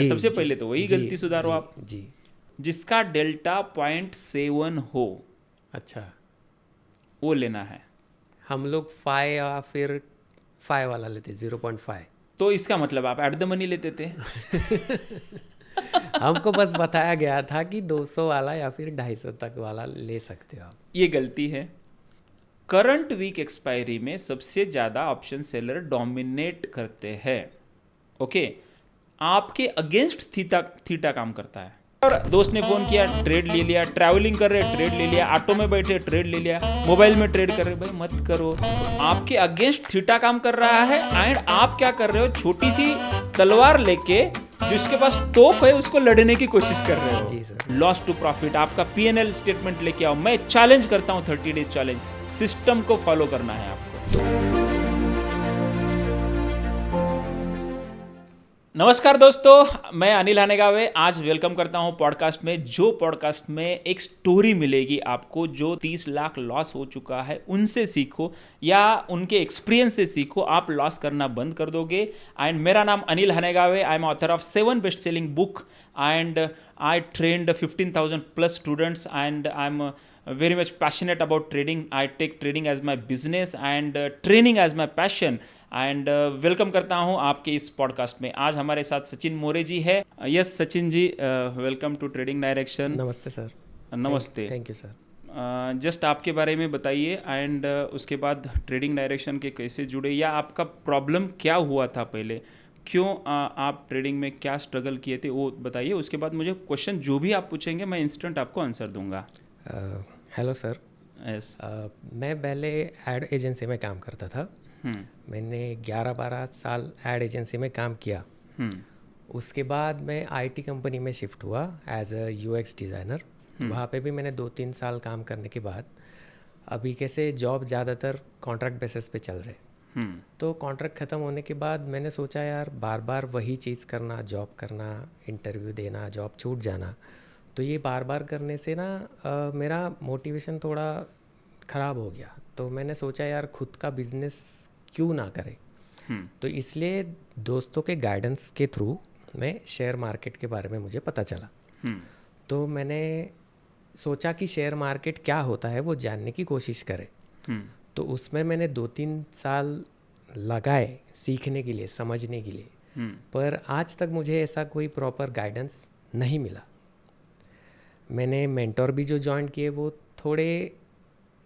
सबसे पहले तो वही गलती सुधारो आप। जी। जिसका डेल्टा 0.7 हो, अच्छा, वो लेना है। हम लोग 5 या फिर 5 वाला लेते, 0.5। तो इसका मतलब आप एट द मनी लेते थे। हमको बस बताया गया था कि 200 वाला या फिर 250 तक वाला ले सकते हो आप। ये गलती है। करंट वीक एक्सपायरी में सबसे ज़्यादा ऑप्शन सेलर डोमिनेट करते हैं। ओके, आपके अगेंस्ट थीटा थीटा काम करता है। और दोस्त ने फ़ोन किया, ट्रेड ले लिया, ट्रैवलिंग कर रहे ट्रेड ले लिया, ऑटो में बैठे ट्रेड ले लिया, मोबाइल में ट्रेड कर रहे, भाई मत करो। आपके अगेंस्ट थीटा काम कर रहा है एंड आप क्या कर रहे हो, छोटी सी तलवार लेके जिसके पास तोप है उसको लड़ने की कोशिश कर रहे जी हो। सर। लॉस टू प्रॉफिट, आपका P&L स्टेटमेंट लेके आओ। मैं चैलेंज करता हूँ 30 डेज चैलेंज, सिस्टम को फॉलो करना है आपको। नमस्कार दोस्तों, मैं अनिल हानेगावे आज वेलकम करता हूं पॉडकास्ट में। जो पॉडकास्ट में एक स्टोरी मिलेगी आपको, जो 30 लाख लॉस हो चुका है उनसे सीखो या उनके एक्सपीरियंस से सीखो, आप लॉस करना बंद कर दोगे। एंड मेरा नाम Anil Hanegave, I am author of 7 best selling book and I trained 15,000 plus students and I am very much passionate about trading. I take trading as my business and training as my passion. And welcome करता हूं आपके इस podcast में। आज हमारे साथ सचिन मोरे जी है। Yes Sachin ji, welcome to trading direction. नमस्ते सर। नमस्ते। Thank you sir. जस्ट आपके बारे में बताइए एंड उसके बाद ट्रेडिंग डायरेक्शन के कैसे जुड़े या आपका प्रॉब्लम क्या हुआ था पहले, क्यों आप ट्रेडिंग में क्या स्ट्रगल किए थे वो बताइए। उसके बाद मुझे क्वेश्चन जो भी आप पूछेंगे मैं इंस्टेंट आपको आंसर दूंगा। Hello sir. यस। मैं पहले एड एजेंसी में काम करता था। मैंने 11-12 साल एड एजेंसी में काम किया। उसके बाद मैं आईटी कंपनी में शिफ्ट हुआ एज अ यूएक्स डिज़ाइनर। वहाँ पे भी मैंने 2-3 साल काम करने के बाद अभी कैसे जॉब ज़्यादातर कॉन्ट्रैक्ट बेसिस पे चल रहे। तो कॉन्ट्रैक्ट ख़त्म होने के बाद मैंने सोचा यार बार बार वही चीज़ करना, जॉब करना, इंटरव्यू देना, जॉब छूट जाना, तो ये बार बार करने से ना मेरा मोटिवेशन थोड़ा ख़राब हो गया। तो मैंने सोचा यार खुद का बिजनेस क्यों ना करें। तो इसलिए दोस्तों के गाइडेंस के थ्रू मैं शेयर मार्केट के बारे में मुझे पता चला। तो मैंने सोचा कि शेयर मार्केट क्या होता है वो जानने की कोशिश करें। तो उसमें मैंने 2-3 साल लगाए सीखने के लिए, समझने के लिए। पर आज तक मुझे ऐसा कोई प्रॉपर गाइडेंस नहीं मिला। मैंने मेंटोर भी जो ज्वाइन किए वो थोड़े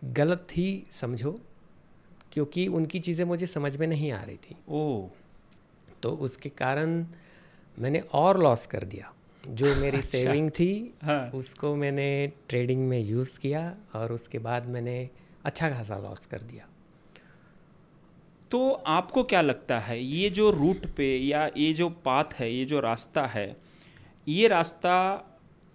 गलत ही समझो, क्योंकि उनकी चीज़ें मुझे समझ में नहीं आ रही थी। ओह। तो उसके कारण मैंने और लॉस कर दिया। जो मेरी अच्छा। सेविंग थी हाँ। उसको मैंने ट्रेडिंग में यूज़ किया और उसके बाद मैंने अच्छा खासा लॉस कर दिया। तो आपको क्या लगता है ये जो रूट पे या ये जो पाथ है, ये जो रास्ता है, ये रास्ता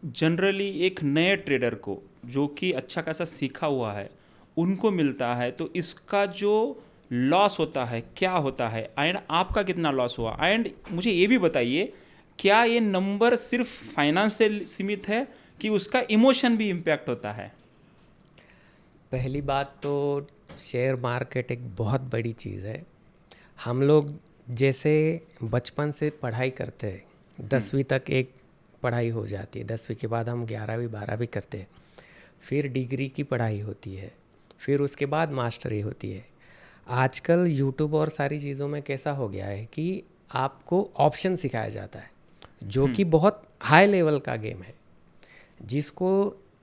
जनरली एक नए ट्रेडर को जो कि अच्छा खासा सीखा हुआ है उनको मिलता है, तो इसका जो लॉस होता है क्या होता है एंड आपका कितना लॉस हुआ? एंड मुझे ये भी बताइए, क्या ये नंबर सिर्फ फाइनेंस से सीमित है कि उसका इमोशन भी इम्पैक्ट होता है? पहली बात तो शेयर मार्केट एक बहुत बड़ी चीज़ है। हम लोग जैसे बचपन से पढ़ाई करते हैं, 10वीं तक एक पढ़ाई हो जाती है, 10वीं के बाद हम 11वीं 12वीं करते हैं, फिर डिग्री की पढ़ाई होती है, फिर उसके बाद मास्टरी होती है। आजकल यूट्यूब और सारी चीज़ों में कैसा हो गया है कि आपको ऑप्शन सिखाया जाता है, जो कि बहुत हाई लेवल का गेम है, जिसको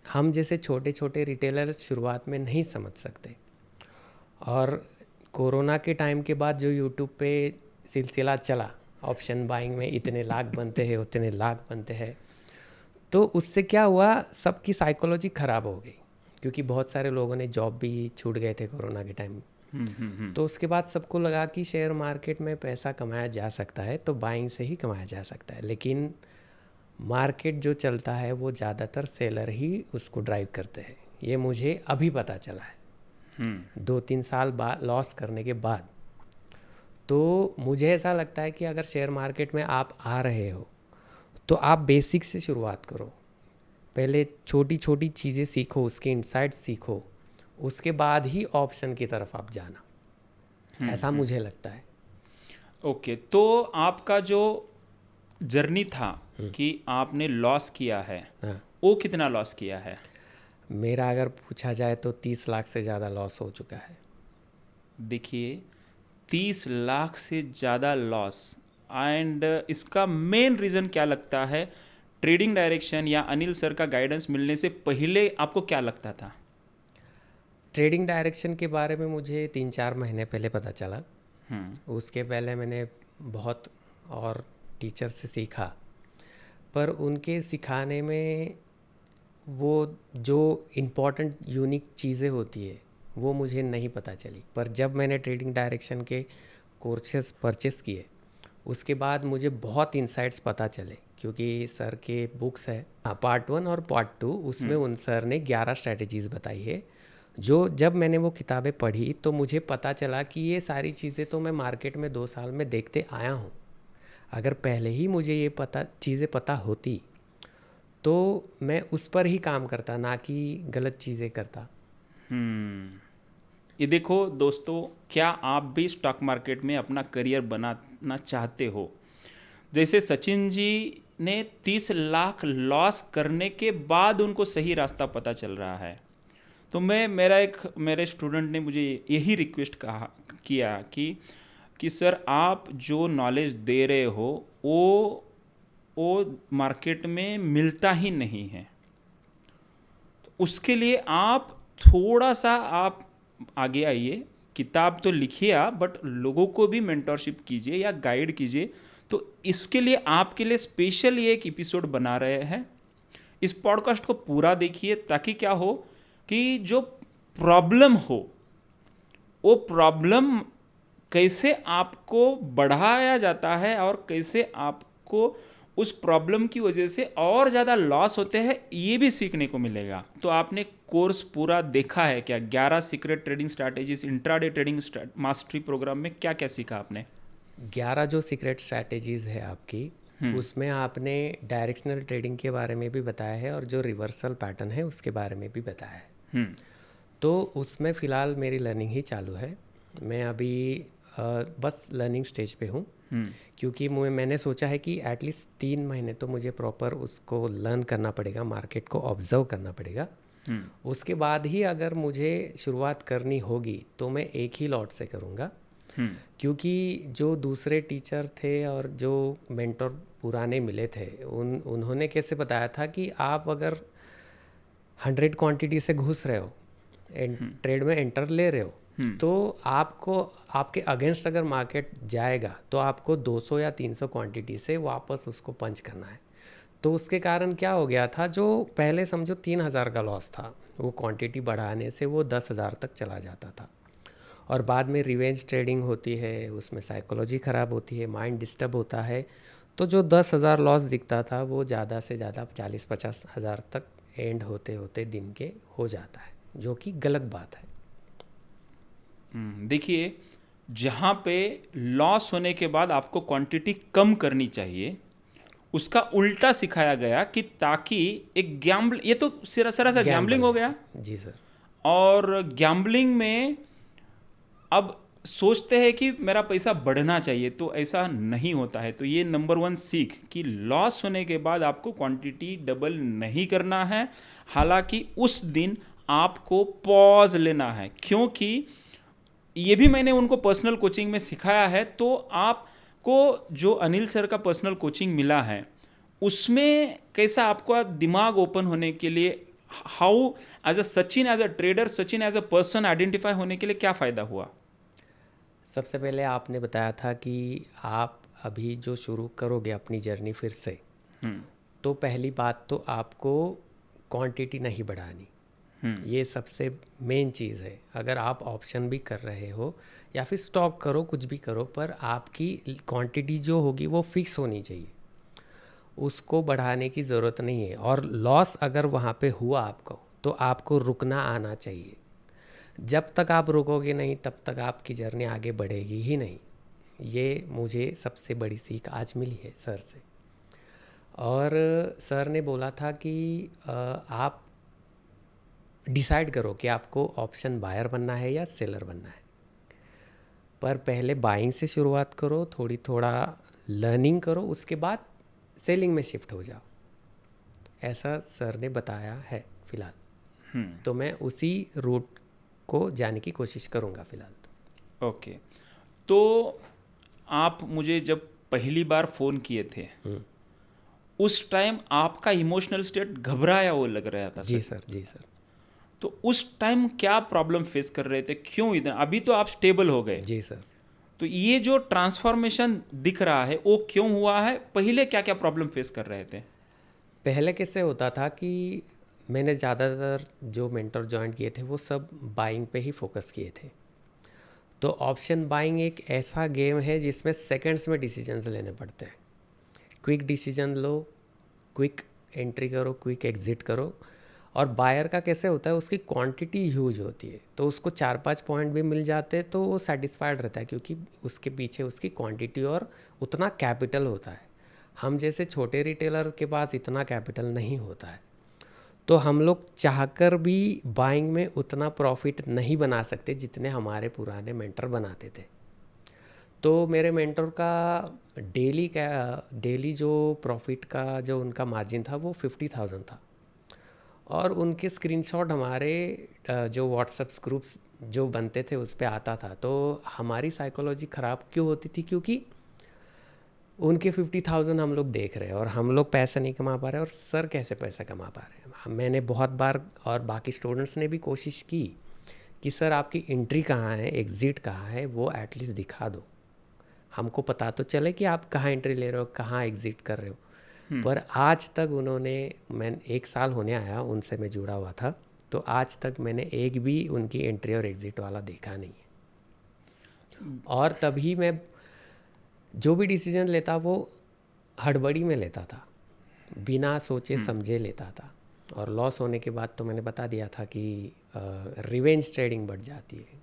हम जैसे छोटे छोटे रिटेलर शुरुआत में नहीं समझ सकते। और कोरोना के टाइम के बाद जो यूट्यूब पे सिलसिला चला, ऑप्शन बाइंग में इतने लाख बनते हैं, उतने लाख बनते हैं, तो उससे क्या हुआ, सबकी साइकोलॉजी ख़राब हो गई, क्योंकि बहुत सारे लोगों ने जॉब भी छूट गए थे कोरोना के टाइम। तो उसके बाद सबको लगा कि शेयर मार्केट में पैसा कमाया जा सकता है, तो बाइंग से ही कमाया जा सकता है। लेकिन मार्केट जो चलता है वो ज़्यादातर सेलर ही उसको ड्राइव करते हैं। ये मुझे अभी पता चला है 2-3 साल बाद लॉस करने के बाद। तो मुझे ऐसा लगता है कि अगर शेयर मार्केट में आप आ रहे हो तो आप बेसिक से शुरुआत करो। पहले छोटी छोटी चीज़ें सीखो, उसके इनसाइट्स सीखो, उसके बाद ही ऑप्शन की तरफ आप जाना। ऐसा मुझे लगता है। ओके, तो आपका जो जर्नी था कि आपने लॉस किया है, हाँ, वो कितना लॉस किया है? मेरा अगर पूछा जाए तो 30 लाख से ज़्यादा लॉस हो चुका है। देखिए, 30 लाख से ज़्यादा लॉस, एंड इसका मेन रीज़न क्या लगता है? ट्रेडिंग डायरेक्शन या अनिल सर का गाइडेंस मिलने से पहले आपको क्या लगता था? ट्रेडिंग डायरेक्शन के बारे में मुझे 3-4 महीने पहले पता चला। उसके पहले मैंने बहुत और टीचर से सीखा, पर उनके सिखाने में वो जो इम्पोर्टेंट यूनिक चीज़ें होती है वो मुझे नहीं पता चली। पर जब मैंने ट्रेडिंग डायरेक्शन के कोर्सेस परचेस किए, उसके बाद मुझे बहुत इंसाइट्स पता चले, क्योंकि सर के बुक्स है, पार्ट 1 और पार्ट 2, उसमें उन सर ने 11 स्ट्रैटेजीज़ बताई है। जो जब मैंने वो किताबें पढ़ी तो मुझे पता चला कि ये सारी चीज़ें तो मैं मार्केट में 2 साल में देखते आया हूँ। अगर पहले ही मुझे ये चीज़ें पता होती तो मैं उस पर ही काम करता, ना कि गलत चीज़ें करता। ये देखो दोस्तों, क्या आप भी स्टॉक मार्केट में अपना करियर बनाना चाहते हो? जैसे सचिन जी ने 30 लाख लॉस करने के बाद उनको सही रास्ता पता चल रहा है, तो मेरे स्टूडेंट ने मुझे यही रिक्वेस्ट किया कि सर, आप जो नॉलेज दे रहे हो वो मार्केट में मिलता ही नहीं है, तो उसके लिए आप थोड़ा सा आप आगे आइए, किताब तो लिखिए आप, बट लोगों को भी मेंटरशिप कीजिए या गाइड कीजिए। तो इसके लिए आपके लिए स्पेशल ये एक एपिसोड बना रहे हैं। इस पॉडकास्ट को पूरा देखिए, ताकि क्या हो कि जो प्रॉब्लम हो, वो प्रॉब्लम कैसे आपको बढ़ाया जाता है और कैसे आपको उस प्रॉब्लम की वजह से और ज़्यादा लॉस होते हैं, ये भी सीखने को मिलेगा। तो आपने कोर्स पूरा देखा है क्या? 11 secret trading strategies intraday trading mastery program में क्या क्या सीखा आपने? 11 जो सीक्रेट स्ट्रैटेजीज़ है आपकी, उसमें आपने डायरेक्शनल ट्रेडिंग के बारे में भी बताया है और जो रिवर्सल पैटर्न है उसके बारे में भी बताया है। तो उसमें फ़िलहाल मेरी लर्निंग ही चालू है। मैं अभी बस लर्निंग स्टेज पे हूँ, क्योंकि मैंने सोचा है कि एटलीस्ट 3 महीने तो मुझे प्रॉपर उसको लर्न करना पड़ेगा, मार्केट को ऑब्जर्व करना पड़ेगा। उसके बाद ही अगर मुझे शुरुआत करनी होगी तो मैं एक ही लॉट से करूँगा, क्योंकि जो दूसरे टीचर थे और जो मेंटर पुराने मिले थे, उन्होंने कैसे बताया था कि आप अगर 100 क्वांटिटी से घुस रहे हो, ट्रेड में एंटर ले रहे हो, तो आपको आपके अगेंस्ट अगर मार्केट जाएगा तो आपको 200 या 300 क्वांटिटी से वापस उसको पंच करना है। तो उसके कारण क्या हो गया था, जो पहले समझो 3000 का लॉस था, वो क्वांटिटी बढ़ाने से वो 10,000 तक चला जाता था। और बाद में रिवेंज ट्रेडिंग होती है, उसमें साइकोलॉजी ख़राब होती है, माइंड डिस्टर्ब होता है, तो जो 10,000 लॉस दिखता था वो ज़्यादा से ज़्यादा 40-50 हज़ार तक एंड होते होते दिन के हो जाता है, जो कि गलत बात है। देखिए, जहाँ पे लॉस होने के बाद आपको क्वांटिटी कम करनी चाहिए, उसका उल्टा सिखाया गया कि ताकि एक ये तो सरासर गैम्बलिंग हो गया। जी सर। और गैम्बलिंग में अब सोचते हैं कि मेरा पैसा बढ़ना चाहिए, तो ऐसा नहीं होता है। तो ये नंबर 1 सीख कि लॉस होने के बाद आपको क्वांटिटी डबल नहीं करना है। हालांकि उस दिन आपको पॉज लेना है, क्योंकि ये भी मैंने उनको पर्सनल कोचिंग में सिखाया है। तो आपको जो अनिल सर का पर्सनल कोचिंग मिला है, उसमें कैसा आपका दिमाग ओपन होने के लिए, how as a Sachin, as a trader, Sachin as a person identify होने के लिए क्या फ़ायदा हुआ? सबसे पहले आपने बताया था कि आप अभी जो शुरू करोगे अपनी जर्नी फिर से, तो पहली बात तो आपको क्वांटिटी नहीं बढ़ानी। ये सबसे मेन चीज़ है। अगर आप ऑप्शन भी कर रहे हो या फिर स्टॉक करो, कुछ भी करो, पर आपकी क्वांटिटी जो होगी वो फिक्स होनी चाहिए, उसको बढ़ाने की ज़रूरत नहीं है। और लॉस अगर वहाँ पे हुआ आपको, तो आपको रुकना आना चाहिए। जब तक आप रुकोगे नहीं तब तक आपकी जर्नी आगे बढ़ेगी ही नहीं। ये मुझे सबसे बड़ी सीख आज मिली है सर से। और सर ने बोला था कि आप डिसाइड करो कि आपको ऑप्शन बायर बनना है या सेलर बनना है, पर पहले बाइंग से शुरुआत करो, थोड़ा लर्निंग करो, उसके बाद सेलिंग में शिफ्ट हो जाओ, ऐसा सर ने बताया है फ़िलहाल। तो मैं उसी रूट को जाने की कोशिश करूँगा फ़िलहाल तो। ओके, तो आप मुझे जब पहली बार फ़ोन किए थे उस टाइम आपका इमोशनल स्टेट घबराया वो लग रहा था जी सर। सर, जी सर। तो उस टाइम क्या प्रॉब्लम फेस कर रहे थे, क्यों इतना? अभी तो आप स्टेबल हो गए, जी सर। तो ये जो ट्रांसफॉर्मेशन दिख रहा है वो क्यों हुआ है? पहले क्या क्या प्रॉब्लम फेस कर रहे थे? पहले कैसे होता था कि मैंने ज़्यादातर जो मेंटर ज्वाइन किए थे वो सब बाइंग पे ही फोकस किए थे। तो ऑप्शन बाइंग एक ऐसा गेम है जिसमें सेकंड्स में डिसीजंस लेने पड़ते हैं। क्विक डिसीजन लो, क्विक एंट्री करो, क्विक एग्जिट करो। और बायर का कैसे होता है, उसकी क्वांटिटी ह्यूज होती है, तो उसको 4-5 पॉइंट भी मिल जाते हैं तो वो सेटिस्फाइड रहता है, क्योंकि उसके पीछे उसकी क्वांटिटी और उतना कैपिटल होता है। हम जैसे छोटे रिटेलर के पास इतना कैपिटल नहीं होता है, तो हम लोग चाहकर भी बाइंग में उतना प्रॉफिट नहीं बना सकते जितने हमारे पुराने मेंटर बनाते थे। तो मेरे मेंटर का डेली जो प्रॉफिट का जो उनका मार्जिन था वो 50,000 था। और उनके स्क्रीनशॉट हमारे जो व्हाट्सएप्स ग्रुप्स जो बनते थे उस पे आता था। तो हमारी साइकोलॉजी ख़राब क्यों होती थी, क्योंकि उनके 50,000 हम लोग देख रहे हैं और हम लोग पैसा नहीं कमा पा रहे, और सर कैसे पैसा कमा पा रहे हैं। मैंने बहुत बार और बाकी स्टूडेंट्स ने भी कोशिश की कि सर आपकी एंट्री कहाँ है, एग्ज़िट कहाँ है, वो एटलीस्ट दिखा दो, हमको पता तो चले कि आप कहाँ एंट्री ले रहे हो, कहाँ एग्ज़िट कर रहे हो। पर आज तक उन्होंने, मैं 1 साल होने आया उनसे मैं जुड़ा हुआ था, तो आज तक मैंने एक भी उनकी एंट्री और एग्ज़िट वाला देखा नहीं है। और तभी मैं जो भी डिसीजन लेता वो हड़बड़ी में लेता था, बिना सोचे समझे लेता था। और लॉस होने के बाद तो मैंने बता दिया था कि रिवेंज ट्रेडिंग बढ़ जाती है,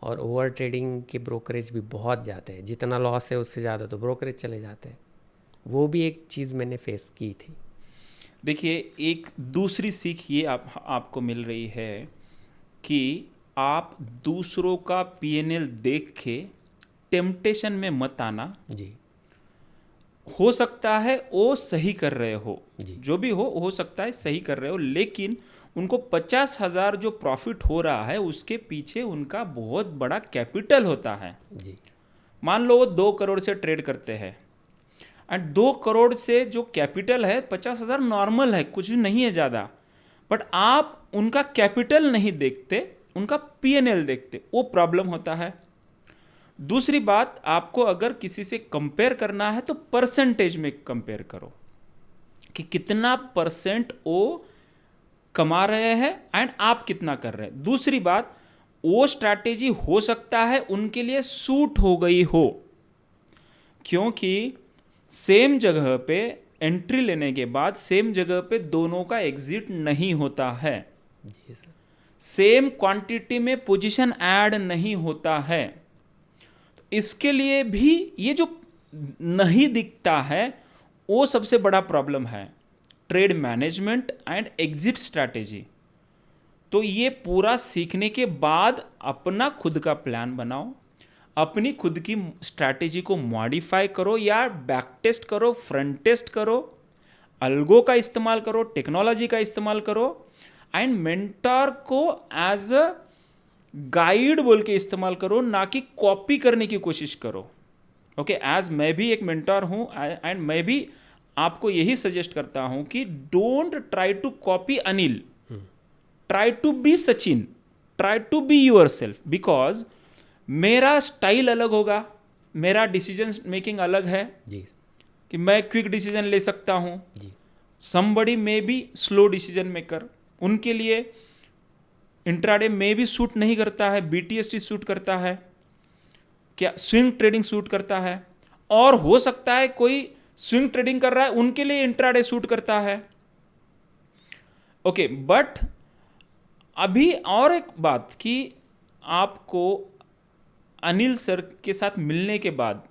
और ओवर ट्रेडिंग के ब्रोकरेज भी बहुत जाते हैं। जितना लॉस है उससे ज़्यादा तो ब्रोकरेज चले जाते हैं। वो भी एक चीज़ मैंने फेस की थी। देखिए, एक दूसरी सीख ये आपको मिल रही है कि आप दूसरों का पीएनएल देख के टेम्पटेशन में मत आना। जी हो सकता है वो सही कर रहे हो, जी जो भी हो सकता है सही कर रहे हो, लेकिन उनको 50,000 जो प्रॉफिट हो रहा है उसके पीछे उनका बहुत बड़ा कैपिटल होता है। जी मान लो वो 2 करोड़ से ट्रेड करते हैं, एंड 2 करोड़ से जो कैपिटल है 50,000 नॉर्मल है, कुछ भी नहीं है ज़्यादा, बट आप उनका कैपिटल नहीं देखते, उनका पीएनएल देखते, वो प्रॉब्लम होता है। दूसरी बात, आपको अगर किसी से कंपेयर करना है तो परसेंटेज में कंपेयर करो कि कितना परसेंट वो कमा रहे हैं एंड आप कितना कर रहे हैं। दूसरी बात, वो स्ट्रैटेजी हो सकता है उनके लिए सूट हो गई हो, क्योंकि सेम जगह पे एंट्री लेने के बाद सेम जगह पे दोनों का एग्जिट नहीं होता है, जी सर। सेम क्वांटिटी में पोजीशन ऐड नहीं होता है। तो इसके लिए भी ये जो नहीं दिखता है वो सबसे बड़ा प्रॉब्लम है, trade management and exit strategy. तो ये पूरा सीखने के बाद अपना खुद का प्लान बनाओ, अपनी खुद की स्ट्रैटेजी को मॉडिफाई करो, या बैक टेस्ट करो, फ्रंट टेस्ट करो, अल्गो का इस्तेमाल करो, टेक्नोलॉजी का इस्तेमाल करो, एंड मेंटर को एज अ गाइड बोल के इस्तेमाल करो, ना कि कॉपी करने की कोशिश करो। ओके, एज मैं भी एक मेंटर हूं एंड मैं भी आपको यही सजेस्ट करता हूं कि don't try to copy Anil, try to be Sachin, try to be your self, because मेरा स्टाइल अलग होगा, मेरा डिसीजन मेकिंग अलग है जी कि मैं क्विक डिसीजन ले सकता हूं। जी समबडी में भी स्लो डिसीजन मेकर, उनके लिए इंट्राडे में भी सूट नहीं करता है, बीटीएससी सूट करता है, क्या स्विंग ट्रेडिंग सूट करता है, और हो सकता है कोई स्विंग ट्रेडिंग कर रहा है उनके लिए इंट्राडे सूट करता है। ओके, बट अभी और एक बात कि आपको अनिल सर के साथ मिलने के बाद,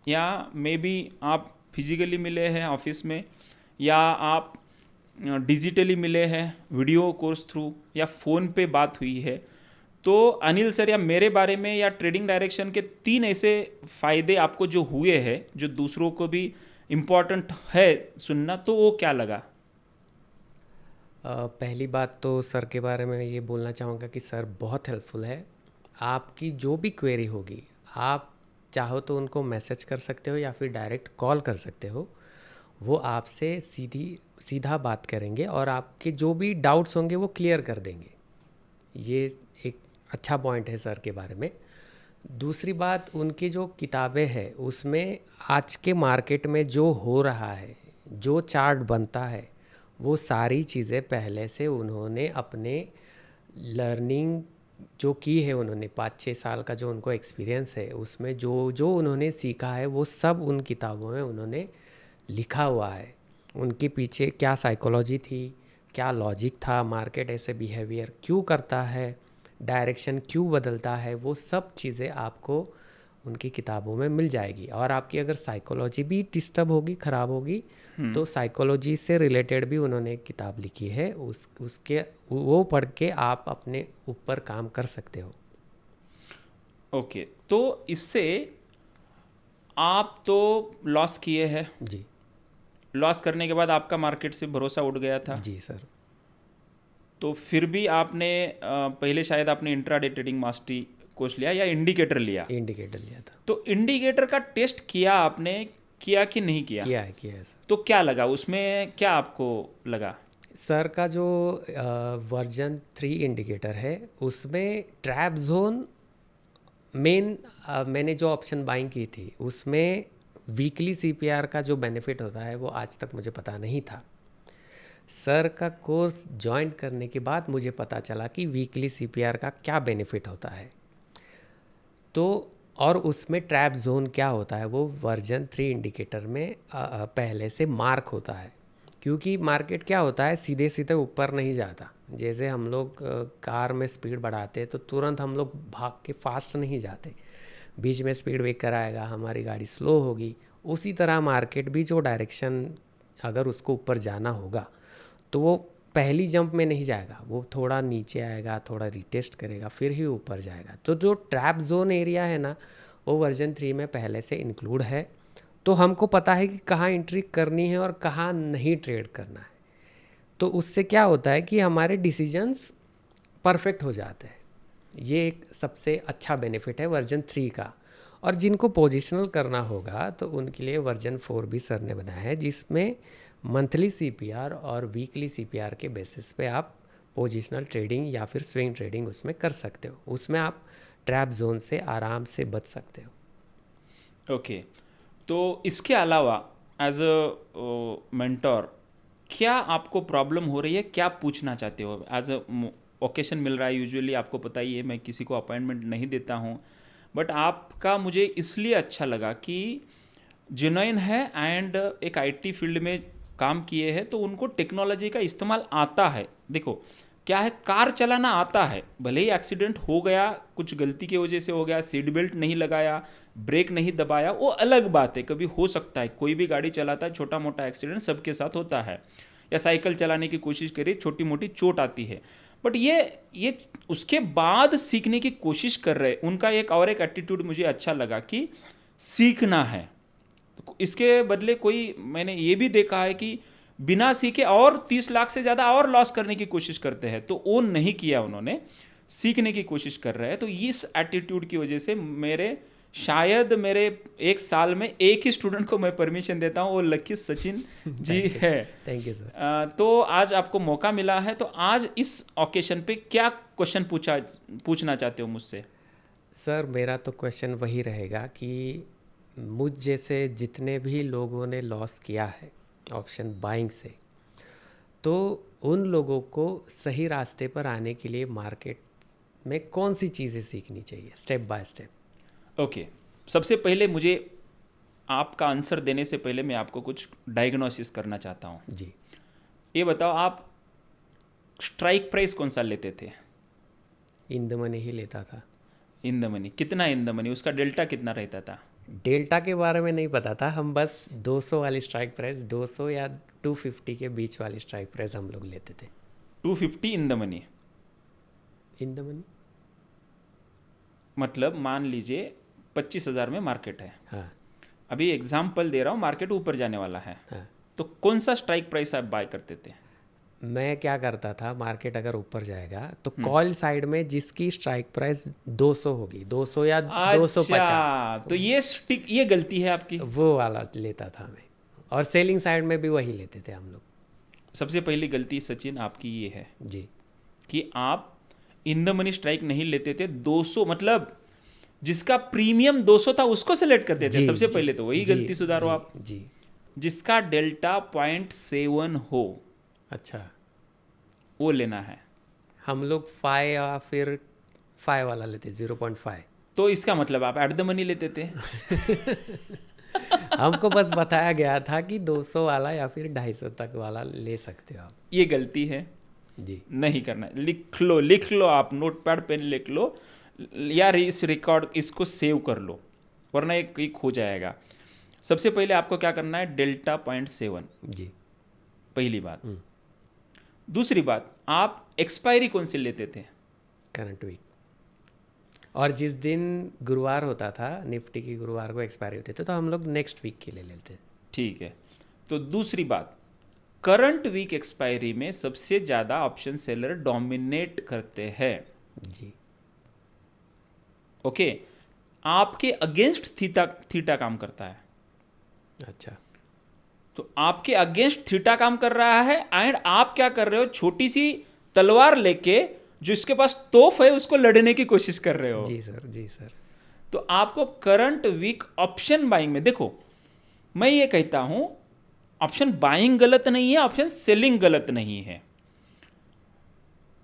या मे बी आप फिजिकली मिले हैं ऑफिस में, या आप डिजिटली मिले हैं वीडियो कोर्स थ्रू, या फ़ोन पे बात हुई है, तो अनिल सर या मेरे बारे में या ट्रेडिंग डायरेक्शन के 3 ऐसे फ़ायदे आपको जो हुए हैं, जो दूसरों को भी इम्पॉर्टेंट है सुनना, तो वो क्या लगा? पहली बात तो सर के बारे में ये बोलना चाहूँगा कि सर बहुत हेल्पफुल है। आपकी जो भी क्वेरी होगी, आप चाहो तो उनको मैसेज कर सकते हो या फिर डायरेक्ट कॉल कर सकते हो। वो आपसे सीधा बात करेंगे और आपके जो भी डाउट्स होंगे वो क्लियर कर देंगे। ये एक अच्छा पॉइंट है सर के बारे में। दूसरी बात, उनकी जो किताबें हैं उसमें आज के मार्केट में जो हो रहा है, जो चार्ट बनता है, वो सारी चीज़ें पहले से उन्होंने अपने लर्निंग जो की है, उन्होंने 5-6 साल का जो उनको एक्सपीरियंस है उसमें जो जो उन्होंने सीखा है वो सब उन किताबों में उन्होंने लिखा हुआ है। उनके पीछे क्या साइकोलॉजी थी, क्या लॉजिक था, मार्केट ऐसे बिहेवियर क्यों करता है, डायरेक्शन क्यों बदलता है, वो सब चीज़ें आपको उनकी किताबों में मिल जाएगी। और आपकी अगर साइकोलॉजी भी डिस्टर्ब होगी, ख़राब होगी, तो साइकोलॉजी से रिलेटेड भी उन्होंने एक किताब लिखी है, उसके वो पढ़ के आप अपने ऊपर काम कर सकते हो। ओके, तो इससे आप तो लॉस किए हैं, जी लॉस करने के बाद आपका मार्केट से भरोसा उठ गया था। जी सर। तो फिर भी आपने पहले शायद आपने इंट्राडे ट्रेडिंग मास्टरी कोर्स लिया या इंडिकेटर लिया? इंडिकेटर लिया था। तो इंडिकेटर का टेस्ट किया आपने, किया कि नहीं किया? किया है सर। तो क्या लगा उसमें, क्या आपको लगा? सर का जो वर्जन 3 इंडिकेटर है उसमें ट्रैप जोन मेन, मैंने जो ऑप्शन बाइंग की थी उसमें वीकली सीपीआर का जो बेनिफिट होता है वो आज तक मुझे पता नहीं था। सर का कोर्स ज्वाइन करने के बाद मुझे पता चला कि वीकली सीपीआर का क्या बेनिफिट होता है। तो और उसमें ट्रैप जोन क्या होता है वो वर्जन 3 इंडिकेटर में पहले से मार्क होता है। क्योंकि मार्केट क्या होता है, सीधे सीधे ऊपर नहीं जाता। जैसे हम लोग कार में स्पीड बढ़ाते हैं तो तुरंत हम लोग भाग के फास्ट नहीं जाते, बीच में स्पीड ब्रेकर आएगा, हमारी गाड़ी स्लो होगी। उसी तरह मार्केट भी जो डायरेक्शन अगर उसको ऊपर जाना होगा तो वो पहली जंप में नहीं जाएगा, वो थोड़ा नीचे आएगा, थोड़ा रिटेस्ट करेगा, फिर ही ऊपर जाएगा। तो जो ट्रैप जोन एरिया है ना, वो वर्जन 3 में पहले से इंक्लूड है। तो हमको पता है कि कहाँ एंट्री करनी है और कहाँ नहीं ट्रेड करना है। तो उससे क्या होता है कि हमारे डिसीजंस परफेक्ट हो जाते हैं। ये एक सबसे अच्छा बेनिफिट है वर्जन 3 का। और जिनको पोजिशनल करना होगा तो उनके लिए वर्जन 4 भी सर ने बनाया है, जिसमें मंथली सीपीआर और वीकली सीपीआर के बेसिस पे आप पोजिशनल ट्रेडिंग या फिर स्विंग ट्रेडिंग उसमें कर सकते हो। उसमें आप ट्रैप जोन से आराम से बच सकते हो। ओके, तो इसके अलावा एज अ मेंटोर क्या आपको प्रॉब्लम हो रही है, क्या पूछना चाहते हो? एज अ ओकेशन मिल रहा है, यूजुअली आपको पता ही है मैं किसी को अपॉइंटमेंट नहीं देता हूँ, बट आपका मुझे इसलिए अच्छा लगा कि जेन्युइन है एंड एक आईटी फील्ड में काम किए हैं, तो उनको टेक्नोलॉजी का इस्तेमाल आता है। देखो क्या है, कार चलाना आता है, भले ही एक्सीडेंट हो गया, कुछ गलती की वजह से हो गया, सीट बेल्ट नहीं लगाया, ब्रेक नहीं दबाया, वो अलग बात है, कभी हो सकता है। कोई भी गाड़ी चलाता है, छोटा मोटा एक्सीडेंट सबके साथ होता है, या साइकिल चलाने की कोशिश करिए, छोटी मोटी चोट आती है। बट ये उसके बाद सीखने की कोशिश कर रहे, उनका एक और एक एटीट्यूड मुझे अच्छा लगा कि सीखना है। इसके बदले कोई, मैंने ये भी देखा है कि बिना सीखे और 30 लाख से ज़्यादा और लॉस करने की कोशिश करते हैं, तो वो नहीं किया, उन्होंने सीखने की कोशिश कर रहे हैं। तो इस एटीट्यूड की वजह से शायद मेरे एक साल में एक ही स्टूडेंट को मैं परमिशन देता हूँ, वो लकी सचिन जी है। Thank you sir. तो आज आपको मौका मिला है, तो आज इस ओकेशन पे क्या क्वेश्चन पूछना चाहते हो मुझसे? सर मेरा तो क्वेश्चन वही रहेगा कि मुझ जैसे जितने भी लोगों ने लॉस किया है ऑप्शन बाइंग से, तो उन लोगों को सही रास्ते पर आने के लिए मार्केट में कौन सी चीज़ें सीखनी चाहिए स्टेप बाय स्टेप? ओके, सबसे पहले मुझे आपका आंसर देने से पहले मैं आपको कुछ डायग्नोसिस करना चाहता हूँ। जी। ये बताओ, आप स्ट्राइक प्राइस कौन सा लेते थे? इन द मनी ही लेता था। इन द मनी? कितना इन द मनी? उसका डेल्टा कितना रहता था? डेल्टा के बारे में नहीं पता था, हम बस 200 वाली स्ट्राइक प्राइस, 200 या 250 के बीच वाली स्ट्राइक प्राइस हम लोग लेते थे। 250 इन the money? In the money मतलब मान लीजिए 25,000 में मार्केट है, हाँ। अभी एग्जाम्पल दे रहा हूँ, मार्केट ऊपर जाने वाला है, हाँ। तो कौन सा स्ट्राइक प्राइस आप बाय करते थे? मैं क्या करता था, मार्केट अगर ऊपर जाएगा तो कॉल साइड में जिसकी स्ट्राइक प्राइस 200 होगी, 200 या 250, अच्छा, तो ये गलती है आपकी। वो वाला लेता था मैं, और सेलिंग साइड में भी वही लेते थे हम लोग। सबसे पहली गलती सचिन आपकी ये है जी कि आप इन द मनी स्ट्राइक नहीं लेते थे। 200 मतलब जिसका प्रीमियम 200 था उसको सेलेक्ट करते थे। जी, सबसे जी, पहले तो वही जी, गलती सुधारो जी, आप। जी। जिसका डेल्टा 0.7 हो अच्छा, वो लेना है। हम लोग 5 या फिर 5 वाला लेते, 0.5। तो इसका मतलब आप एट द मनी लेते थे। हमको बस बताया गया था कि 200 वाला या फिर 250 तक वाला ले सकते हो आप। ये गलती है, जी नहीं करना है। लिख लो आप, नोटपैड पेन लिख लो यार, इस रिकॉर्ड इसको सेव कर लो, वरना ये खो जाएगा। सबसे पहले आपको क्या करना है, डेल्टा 0.7, जी। पहली बात। दूसरी बात, आप एक्सपायरी कौन से लेते थे? करंट वीक, और जिस दिन गुरुवार होता था, निफ्टी की गुरुवार को एक्सपायरी होते थे, तो हम लोग नेक्स्ट वीक के लिए लेते। ठीक है। तो दूसरी बात, करंट वीक एक्सपायरी में सबसे ज़्यादा ऑप्शन सेलर डोमिनेट करते हैं। जी। ओके, आपके अगेंस्ट थीटा काम करता है। अच्छा। तो आपके अगेंस्ट थीटा काम कर रहा है, एंड आप क्या कर रहे हो, छोटी सी तलवार लेके जो इसके पास तोप है उसको लड़ने की कोशिश कर रहे हो। जी सर, जी सर। तो आपको करंट वीक ऑप्शन बाइंग में, देखो मैं ये कहता हूं, ऑप्शन बाइंग गलत नहीं है, ऑप्शन सेलिंग गलत नहीं है।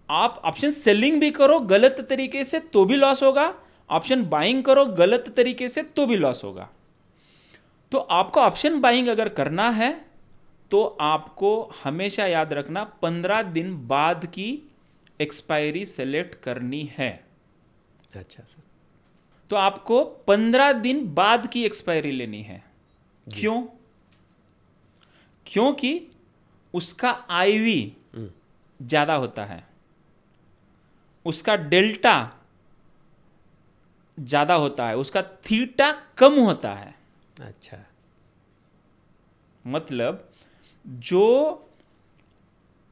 आप ऑप्शन सेलिंग भी करो गलत तरीके से तो भी लॉस होगा, ऑप्शन बाइंग करो गलत तरीके से तो भी लॉस होगा। तो आपको ऑप्शन बाइंग अगर करना है तो आपको हमेशा याद रखना 15 दिन बाद की एक्सपायरी सेलेक्ट करनी है। अच्छा सर। तो आपको 15 दिन बाद की एक्सपायरी लेनी है। क्यों? क्योंकि उसका आईवी ज्यादा होता है, उसका डेल्टा ज्यादा होता है, उसका थीटा कम होता है। अच्छा। मतलब जो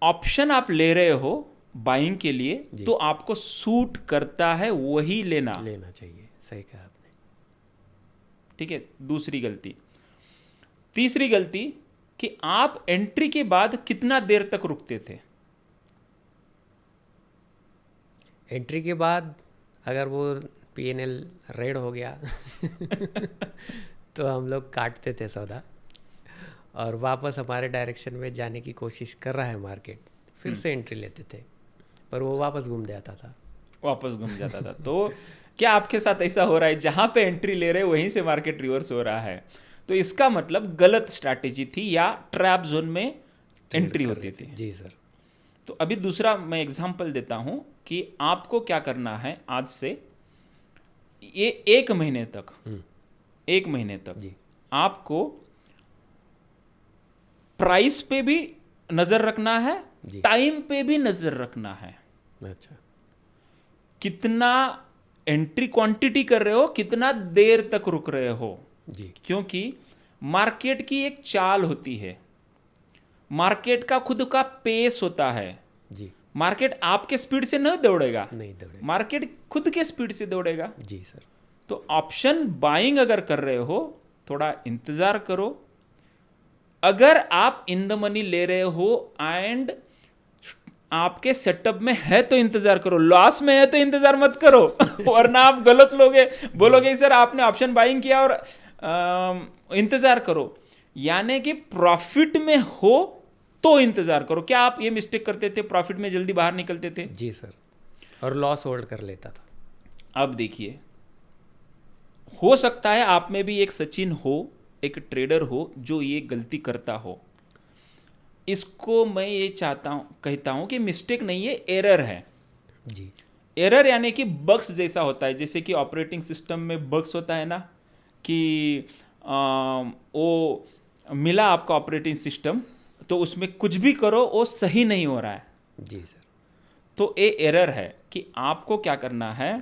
ऑप्शन आप ले रहे हो बाइंग के लिए, तो आपको सूट करता है वही लेना चाहिए। सही कहा आपने। ठीक है। दूसरी गलती, तीसरी गलती कि आप एंट्री के बाद कितना देर तक रुकते थे? एंट्री के बाद अगर वो पीएनएल रेड हो गया तो हम लोग काटते थे सौदा, और वापस हमारे डायरेक्शन में जाने की कोशिश कर रहा है मार्केट, फिर से एंट्री लेते थे, पर वो वापस घूम जाता था। तो क्या आपके साथ ऐसा हो रहा है, जहां पे एंट्री ले रहे वहीं से मार्केट रिवर्स हो रहा है? तो इसका मतलब गलत स्ट्रैटेजी थी या ट्रैप जोन में एंट्री होती थी। जी सर। तो अभी दूसरा मैं एग्जांपल देता हूं कि आपको क्या करना है। आज से ये एक महीने तक जी। आपको प्राइस पे भी नजर रखना है, टाइम पे भी नजर रखना है। अच्छा। कितना एंट्री क्वांटिटी कर रहे हो, कितना देर तक रुक रहे हो। जी। क्योंकि मार्केट की एक चाल होती है, मार्केट का खुद का पेस होता है। जी। मार्केट आपके स्पीड से नहीं दौड़ेगा, मार्केट खुद के स्पीड से दौड़ेगा। जी सर। तो ऑप्शन बाइंग अगर कर रहे हो, थोड़ा इंतजार करो। अगर आप इन द मनी ले रहे हो एंड आपके सेटअप में है तो इंतजार करो, लॉस में है तो इंतजार मत करो वरना आप गलत लोगे, बोलोगे सर आपने ऑप्शन बाइंग किया और इंतजार करो। यानी कि प्रॉफिट में हो तो इंतजार करो। क्या आप ये मिस्टेक करते थे, प्रॉफिट में जल्दी बाहर निकलते थे? जी सर, और लॉस होल्ड कर लेता था। अब देखिए, हो सकता है आप में भी एक सचिन हो, एक ट्रेडर हो जो ये गलती करता हो। इसको मैं ये कहता हूं कि मिस्टेक नहीं है, एरर है। जी। एरर यानी कि बग्स जैसा होता है, जैसे कि ऑपरेटिंग सिस्टम में बग्स होता है ना, कि वो मिला आपका ऑपरेटिंग सिस्टम तो उसमें कुछ भी करो वो सही नहीं हो रहा है। जी सर। तो ये एरर है कि आपको क्या करना है,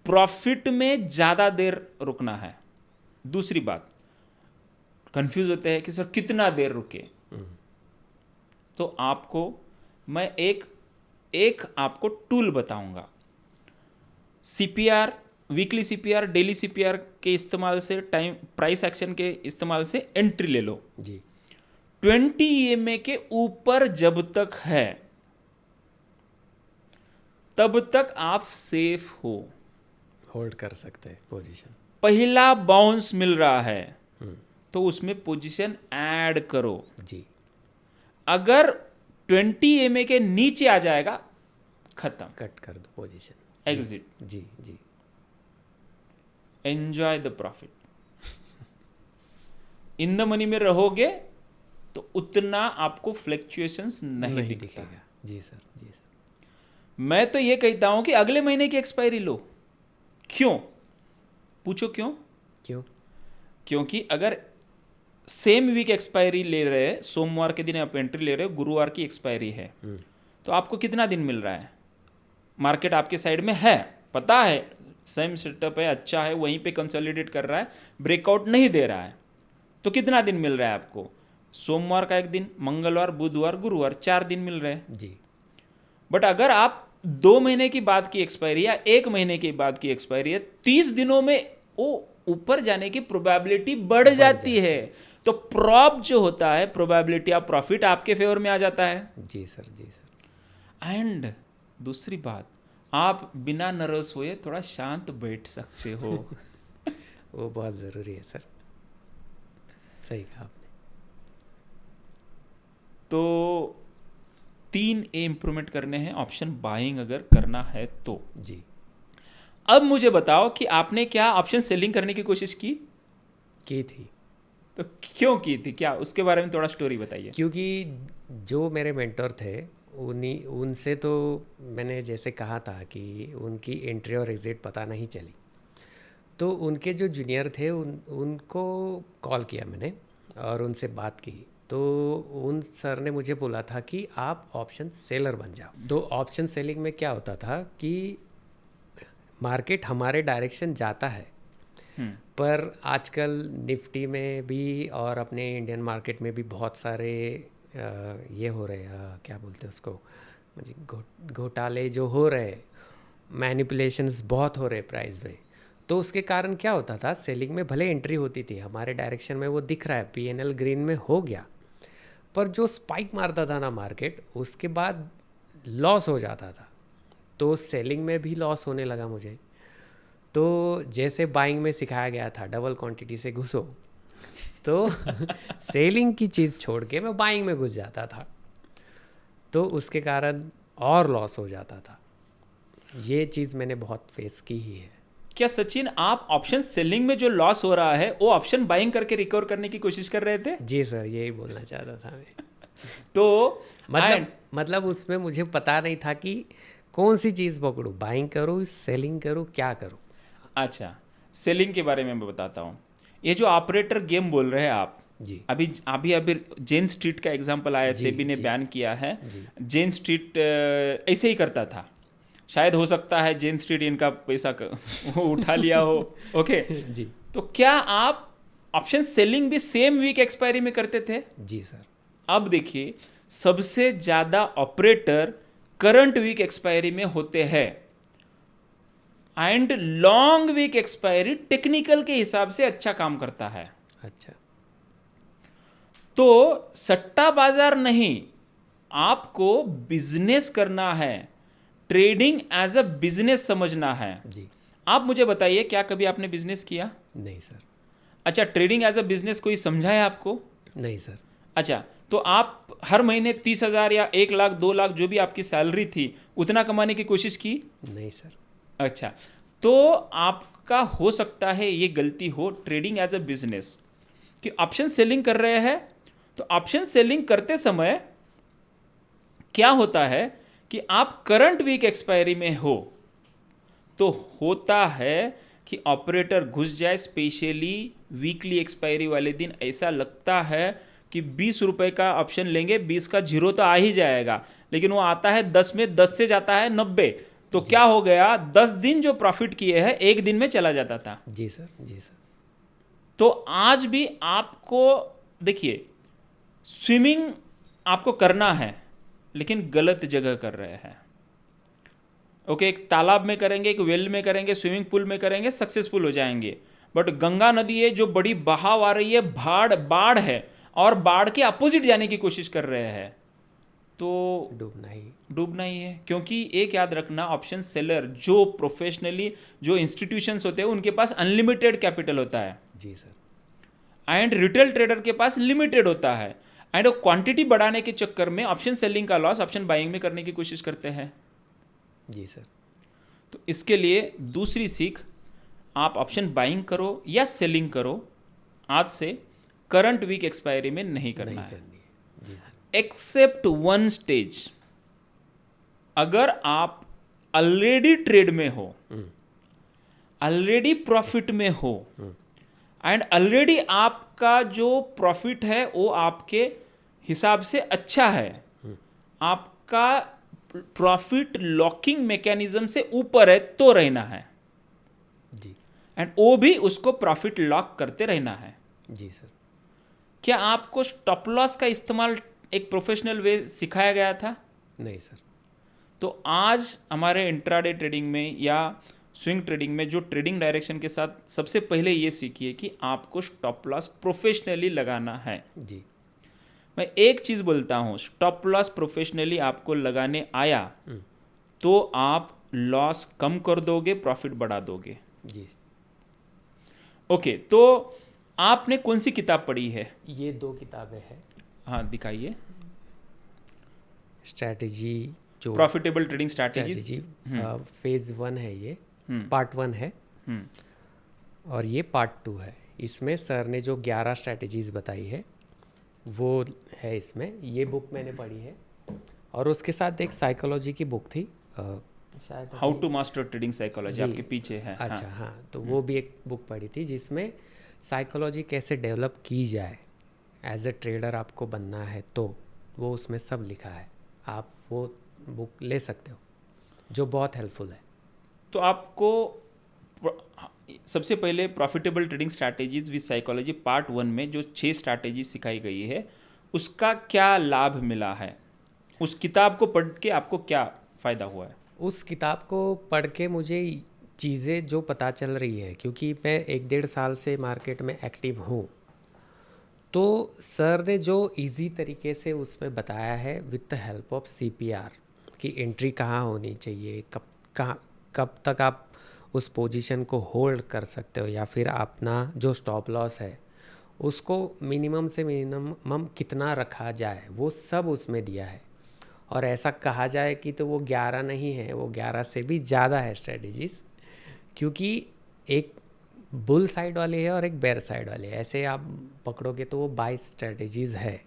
प्रॉफिट में ज़्यादा देर रुकना है। दूसरी बात, कंफ्यूज होते हैं कि सर कितना देर रुके। तो आपको मैं एक आपको टूल बताऊंगा। CPR, weekly CPR, daily CPR के इस्तेमाल से, टाइम प्राइस एक्शन के इस्तेमाल से एंट्री ले लो जी। 20 EMA के ऊपर जब तक है तब तक आप सेफ हो, होल्ड कर सकते हैं पोजीशन। पहला बाउंस मिल रहा है तो उसमें पोजीशन ऐड करो। जी। अगर 20 EMA के नीचे आ जाएगा, खत्म, कट कर दो पोजीशन, एग्जिट। जी जी। Enjoy the profit. In the money में रहोगे तो उतना आपको फ्लक्चुएशंस नहीं दिखता। दिखेगा। जी सर, जी सर। मैं तो ये कहता हूं कि अगले महीने की एक्सपायरी लो। क्यों? पूछो क्यों? क्योंकि अगर सेम वीक एक्सपायरी ले रहे हैं, सोमवार के दिन आप एंट्री ले रहे हो, गुरुवार की एक्सपायरी है, तो आपको कितना दिन मिल रहा है? मार्केट आपके साइड में है, पता है, सेम सेटअप है, अच्छा है, वहीं पे कंसोलिडेट कर रहा है, ब्रेकआउट नहीं दे रहा है, तो कितना दिन मिल रहा है आपको? सोमवार का एक दिन, मंगलवार, बुधवार, गुरुवार, 4 दिन मिल रहे हैं जी। बट अगर आप 2 महीने की बाद की एक्सपायरी या 1 महीने के बाद की एक्सपायरी है, 30 दिनों में वो ऊपर जाने की प्रोबेबिलिटी बढ़ जाती है। तो प्रॉप जो होता है, प्रोबेबिलिटी ऑफ प्रॉफिट, आपके फेवर में आ जाता है। जी सर, जी सर। एंड दूसरी बात, आप बिना नर्वस हुए थोड़ा शांत बैठ सकते हो। वो बहुत ज़रूरी है सर, सही कहा आपने। तो 3 ए इंप्रूवमेंट करने हैं ऑप्शन बाइंग अगर करना है तो। जी। अब मुझे बताओ कि आपने क्या ऑप्शन सेलिंग करने की कोशिश की थी। तो क्यों की थी, क्या उसके बारे में थोड़ा स्टोरी बताइए। क्योंकि जो मेरे मेंटर थे उनसे तो मैंने जैसे कहा था कि उनकी एंट्री और एग्जिट पता नहीं चली, तो उनके जो जूनियर थे उनको कॉल किया मैंने और उनसे बात की। तो उन सर ने मुझे बोला था कि आप ऑप्शन सेलर बन जाओ। तो ऑप्शन सेलिंग में क्या होता था कि मार्केट हमारे डायरेक्शन जाता है, पर आजकल निफ्टी में भी और अपने इंडियन मार्केट में भी बहुत सारे ये हो रहे हैं, क्या बोलते हैं उसको, मुझे घोटाले जो हो रहे, मैनिपुलेशंस बहुत हो रहे प्राइस में। तो उसके कारण क्या होता था, सेलिंग में भले एंट्री होती थी, हमारे डायरेक्शन में वो दिख रहा है, पीएनएल ग्रीन में हो गया, पर जो स्पाइक मारता था ना मार्केट, उसके बाद लॉस हो जाता था। तो सेलिंग में भी लॉस होने लगा मुझे। तो जैसे बाइंग में सिखाया गया था डबल क्वांटिटी से घुसो, तो सेलिंग की चीज़ छोड़ के मैं बाइंग में घुस जाता था, तो उसके कारण और लॉस हो जाता था। ये चीज़ मैंने बहुत फेस की ही है। क्या सचिन, आप ऑप्शन सेलिंग में जो लॉस हो रहा है वो ऑप्शन बाइंग करके रिकवर करने की कोशिश कर रहे थे? जी सर, यही बोलना चाहता था मैं। तो मतलब उसमें मुझे पता नहीं था कि कौन सी चीज़ पकड़ूं, बाइंग करूं, सेलिंग करूं, क्या करूं। अच्छा, सेलिंग के बारे में मैं बताता हूँ। ये जो ऑपरेटर गेम बोल रहे हैं आप, जी, अभी जेन स्ट्रीट का एग्जांपल आया, सेबी ने बैन किया है। जेन स्ट्रीट ऐसे ही करता था, शायद हो सकता है जेन स्ट्रीट इनका पैसा उठा लिया हो। ओके जी। तो क्या आप ऑप्शन सेलिंग भी सेम वीक एक्सपायरी में करते थे? जी सर। अब देखिए, सबसे ज़्यादा ऑपरेटर करंट वीक एक्सपायरी में होते हैं, and long week expiry technical के हिसाब से अच्छा काम करता है। अच्छा। तो सट्टा बाजार नहीं, आपको बिजनेस करना है, ट्रेडिंग एज अ बिजनेस समझना है। जी। आप मुझे बताइए, क्या कभी आपने बिजनेस किया? नहीं सर। अच्छा, ट्रेडिंग एज अ बिजनेस कोई समझाया आपको? नहीं सर। अच्छा, तो आप हर महीने 30,000 या 1 लाख 2 लाख जो भी आपकी सैलरी थी उतना कमाने की कोशिश की? नहीं सर। अच्छा, तो आपका हो सकता है ये गलती हो ट्रेडिंग एज अ बिजनेस कि ऑप्शन सेलिंग कर रहे हैं। तो ऑप्शन सेलिंग करते समय क्या होता है कि आप करंट वीक एक्सपायरी में हो, तो होता है कि ऑपरेटर घुस जाए, स्पेशली वीकली एक्सपायरी वाले दिन ऐसा लगता है कि 20 रुपए का ऑप्शन लेंगे, 20 का जीरो तो आ ही जाएगा, लेकिन वो आता है 10 में, 10 से जाता है 90। तो क्या हो गया, 10 दिन जो प्रॉफिट किए हैं 1 दिन में चला जाता था। जी सर, जी सर। तो आज भी आपको देखिए, स्विमिंग आपको करना है लेकिन गलत जगह कर रहे हैं। ओके, एक तालाब में करेंगे, एक वेल में करेंगे, स्विमिंग पूल में करेंगे, सक्सेसफुल हो जाएंगे। बट गंगा नदी है जो बड़ी बहाव आ रही है, बाढ़ है, और बाढ़ के अपोजिट जाने की कोशिश कर रहे हैं, तो डूबना ही है। क्योंकि एक याद रखना, ऑप्शन सेलर जो प्रोफेशनली जो इंस्टीट्यूशंस होते हैं उनके पास अनलिमिटेड कैपिटल होता है जी सर, एंड रिटेल ट्रेडर के पास लिमिटेड होता है, एंड वो क्वांटिटी बढ़ाने के चक्कर में ऑप्शन सेलिंग का लॉस ऑप्शन बाइंग में करने की कोशिश करते हैं। जी सर। तो इसके लिए दूसरी सीख, आप ऑप्शन बाइंग करो या सेलिंग करो, आज से करंट वीक एक्सपायरी में नहीं करना है। जी सर। एक्सेप्ट वन स्टेज, अगर आप ऑलरेडी ट्रेड में हो, ऑलरेडी प्रॉफिट में हो, एंड ऑलरेडी आपका जो प्रॉफिट है वो आपके हिसाब से अच्छा है, आपका प्रॉफिट लॉकिंग मैकेनिज्म से ऊपर है, तो रहना है जी, एंड वो भी उसको प्रॉफिट लॉक करते रहना है। जी सर। क्या आपको स्टॉप लॉस का इस्तेमाल एक प्रोफेशनल वे सिखाया गया था? नहीं सर। तो आज हमारे इंट्राडे ट्रेडिंग में या स्विंग ट्रेडिंग में जो ट्रेडिंग डायरेक्शन के साथ सबसे पहले ये सीखिए कि आपको स्टॉप लॉस प्रोफेशनली लगाना है। जी। मैं एक चीज़ बोलता हूँ, स्टॉप लॉस प्रोफेशनली आपको लगाने आया तो आप लॉस कम कर दोगे, प्रॉफिट बढ़ा दोगे। जी। ओके, तो आपने कौन सी किताब पढ़ी है? ये 2 किताबें हैं। हाँ, दिखाइए। स्ट्रैटेजी, जो प्रॉफिटेबल ट्रेडिंग स्ट्रैटेजी, फेज 1 है, ये पार्ट 1 है, और ये पार्ट 2 है। इसमें सर ने जो 11 स्ट्रैटेजीज बताई है वो है इसमें। ये बुक मैंने पढ़ी है, और उसके साथ एक साइकोलॉजी की बुक थी, शायद how to master trading psychology, जी। आपके पीछे है। अच्छा, हाँ, तो वो भी एक बुक पढ़ी थी जिसमें साइकोलॉजी कैसे डेवलप की जाए, एज अ ट्रेडर आपको बनना है, तो वो उसमें सब लिखा है। आप वो बुक ले सकते हो, जो बहुत हेल्पफुल है। तो आपको सबसे पहले profitable trading strategies with psychology part 1 में जो 6 स्ट्रैटेजी सिखाई गई है, उसका क्या लाभ मिला है? उस किताब को पढ़ के आपको क्या फ़ायदा हुआ है? उस किताब को पढ़ के मुझे चीज़ें जो पता चल रही है, क्योंकि मैं 1-1.5 साल से मार्केट में एक्टिव हूँ, तो सर ने जो इजी तरीके से उसमें बताया है with the help of CPR, कि एंट्री कहाँ होनी चाहिए, कब तक आप उस पोजीशन को होल्ड कर सकते हो, या फिर अपना जो स्टॉप लॉस है उसको मिनिमम से मिनिमम कितना रखा जाए, वो सब उसमें दिया है। और ऐसा कहा जाए कि तो वो 11 नहीं है, वो 11 से भी ज़्यादा है स्ट्रेटजीज, क्योंकि एक बुल साइड वाली है और एक बेयर साइड वाली है। ऐसे आप पकड़ोगे तो वो 22 स्ट्रेटजीज है,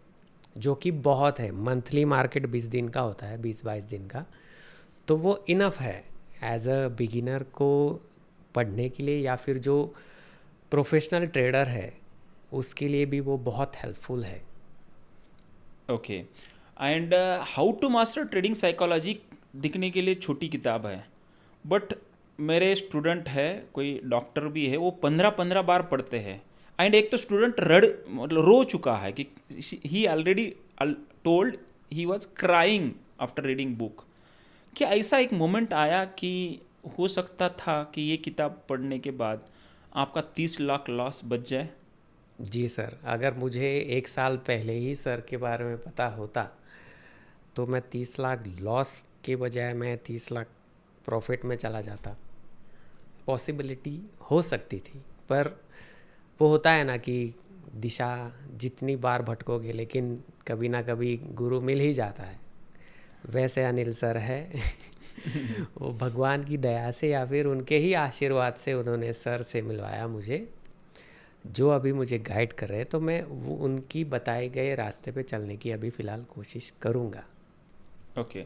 जो कि बहुत है। मंथली मार्केट 20 दिन का होता है, 20-22 दिन का, तो वो इनफ है एज अ बिगिनर को पढ़ने के लिए, या फिर जो प्रोफेशनल ट्रेडर है उसके लिए भी वो बहुत हेल्पफुल है। Okay, and how to master trading psychology दिखने के लिए छोटी किताब है, बट मेरे स्टूडेंट है, कोई डॉक्टर भी है, वो 15-15 बार पढ़ते हैं। एंड एक तो स्टूडेंट मतलब रो चुका है कि he already told he was crying after reading book. क्या ऐसा एक मोमेंट आया कि हो सकता था कि ये किताब पढ़ने के बाद आपका 30 लाख लॉस बच जाए? जी सर, अगर मुझे 1 साल पहले ही सर के बारे में पता होता तो मैं 30 लाख लॉस के बजाय मैं 30 लाख प्रॉफिट में चला जाता। पॉसिबिलिटी हो सकती थी, पर वो होता है ना कि दिशा जितनी बार भटकोगे लेकिन कभी ना कभी गुरु मिल ही जाता है। वैसे अनिल सर है वो भगवान की दया से या फिर उनके ही आशीर्वाद से उन्होंने सर से मिलवाया मुझे, जो अभी मुझे गाइड कर रहे हैं। तो मैं वो उनकी बताए गए रास्ते पे चलने की अभी फ़िलहाल कोशिश करूँगा। ओके,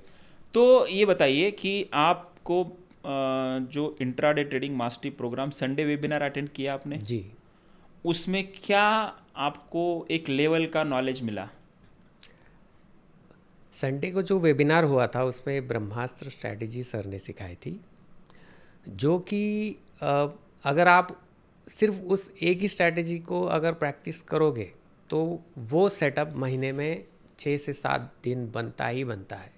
तो ये बताइए कि आपको जो intraday trading mastery program Sunday webinar attend किया आपने? जी। उसमें क्या आपको एक लेवल का नॉलेज मिला? संडे को जो वेबिनार हुआ था उसमें ब्रह्मास्त्र स्ट्रैटेजी सर ने सिखाई थी, जो कि अगर आप सिर्फ उस एक ही स्ट्रैटेजी को अगर प्रैक्टिस करोगे तो वो सेटअप महीने में 6 से 7 दिन बनता ही बनता है।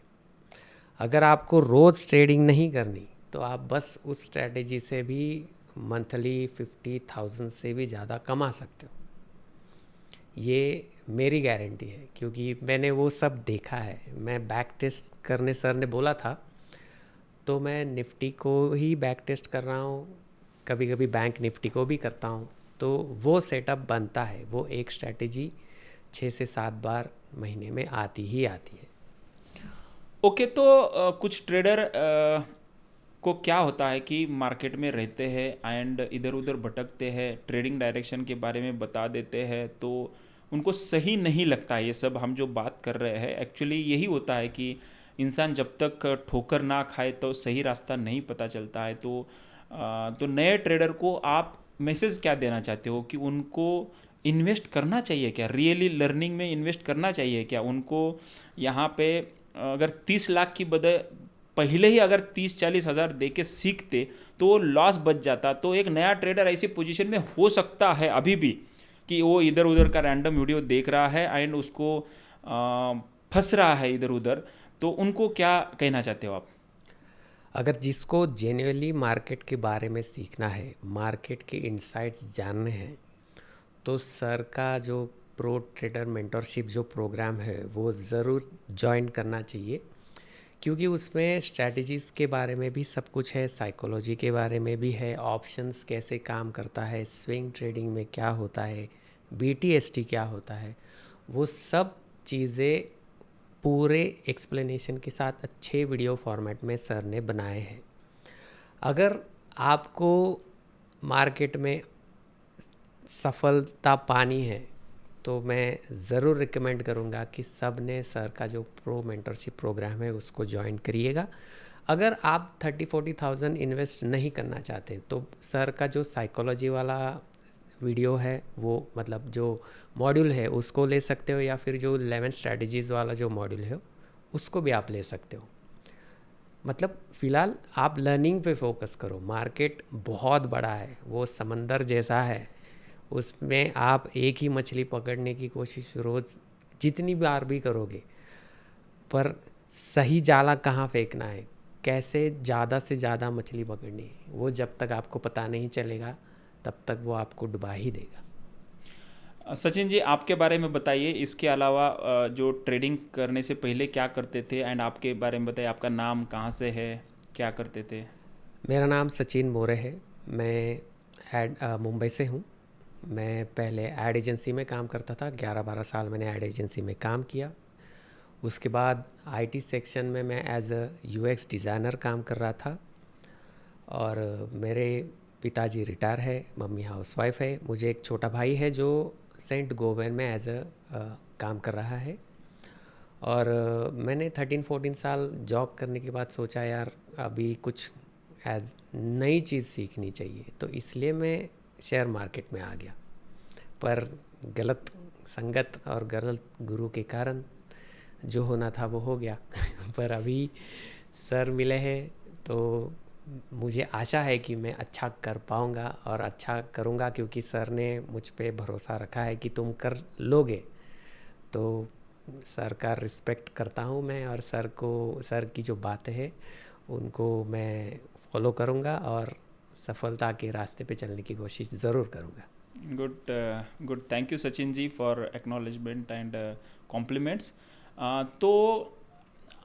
अगर आपको रोज़ ट्रेडिंग नहीं करनी तो आप बस उस स्ट्रैटेजी से भी मंथली 50,000 से भी ज़्यादा कमा सकते हो। ये मेरी गारंटी है क्योंकि मैंने वो सब देखा है। मैं बैक टेस्ट करने सर ने बोला था तो मैं निफ्टी को ही बैक टेस्ट कर रहा हूँ, कभी कभी बैंक निफ्टी को भी करता हूँ। तो वो सेटअप बनता है, वो एक स्ट्रैटेजी 6 से 7 बार महीने में आती ही आती है। ओके, तो कुछ ट्रेडर को क्या होता है कि मार्केट में रहते हैं एंड इधर उधर भटकते हैं, ट्रेडिंग डायरेक्शन के बारे में बता देते हैं, तो उनको सही नहीं लगता है। ये सब हम जो बात कर रहे हैं एक्चुअली यही होता है कि इंसान जब तक ठोकर ना खाए तो सही रास्ता नहीं पता चलता है। तो नए ट्रेडर को आप मैसेज क्या देना चाहते हो कि उनको इन्वेस्ट करना चाहिए क्या, रियली लर्निंग में इन्वेस्ट करना चाहिए क्या उनको? यहाँ पे अगर 30 लाख की बदले पहले ही अगर 30-40 हज़ार दे के सीखते तो वो लॉस बच जाता। तो एक नया ट्रेडर ऐसी पोजीशन में हो सकता है अभी भी कि वो इधर उधर का रैंडम वीडियो देख रहा है एंड उसको फंस रहा है इधर उधर। तो उनको क्या कहना चाहते हो आप? अगर जिसको जेन्युइनली मार्केट के बारे में सीखना है, मार्केट के इनसाइट्स जानने हैं, तो सर का जो प्रो ट्रेडर मेंटरशिप जो प्रोग्राम है वो ज़रूर ज्वाइन करना चाहिए क्योंकि उसमें स्ट्रैटेजीज़ के बारे में भी सब कुछ है, साइकोलॉजी के बारे में भी है, ऑप्शंस कैसे काम करता है, स्विंग ट्रेडिंग में क्या होता है, BTST क्या होता है, वो सब चीज़ें पूरे एक्सप्लेनेशन के साथ अच्छे वीडियो फॉर्मेट में सर ने बनाए हैं। अगर आपको मार्केट में सफलता पानी है तो मैं ज़रूर रिकमेंड करूँगा कि सब ने सर का जो प्रो मेंटरशिप प्रोग्राम है उसको ज्वाइन करिएगा। अगर आप 30-40,000 इन्वेस्ट नहीं करना चाहते तो सर का जो साइकोलॉजी वाला वीडियो है, वो मतलब जो मॉड्यूल है उसको ले सकते हो, या फिर जो 11 स्ट्रैटेजीज़ वाला जो मॉड्यूल है उसको भी आप ले सकते हो। मतलब फ़िलहाल आप लर्निंग पे फोकस करो। मार्केट बहुत बड़ा है, वो समंदर जैसा है, उसमें आप एक ही मछली पकड़ने की कोशिश रोज़ जितनी बार भी करोगे, पर सही जाला कहाँ फेंकना है, कैसे ज़्यादा से ज़्यादा मछली पकड़नी है, वो जब तक आपको पता नहीं चलेगा तब तक वो आपको डुबा ही देगा। सचिन जी, आपके बारे में बताइए। इसके अलावा जो ट्रेडिंग करने से पहले क्या करते थे एंड आपके बारे में बताइए। आपका नाम कहाँ से है, क्या करते थे? मेरा नाम सचिन मोरे है। मैं मुंबई से हूँ। मैं पहले एड एजेंसी में काम करता था, 11-12 साल मैंने एड एजेंसी में काम किया। उसके बाद IT सेक्शन में मैं एज अ UX डिज़ाइनर काम कर रहा था। और मेरे पिताजी रिटायर है, मम्मी हाउसवाइफ है। मुझे एक छोटा भाई है जो सेंट गोवेन में एज अ काम कर रहा है। और मैंने 13-14 साल जॉब करने के बाद सोचा यार अभी कुछ एज नई चीज़ सीखनी चाहिए, तो इसलिए मैं शेयर मार्केट में आ गया। पर गलत संगत और गलत गुरु के कारण जो होना था वो हो गया। पर अभी सर मिले हैं तो मुझे आशा है कि मैं अच्छा कर पाऊँगा और अच्छा करूँगा, क्योंकि सर ने मुझ पे भरोसा रखा है कि तुम कर लोगे। तो सर का रिस्पेक्ट करता हूँ मैं, और सर की जो बातें हैं उनको मैं फॉलो करूँगा और सफलता के रास्ते पे चलने की कोशिश ज़रूर करूँगा। Good, thank you Sachin ji for acknowledgement and compliments. तो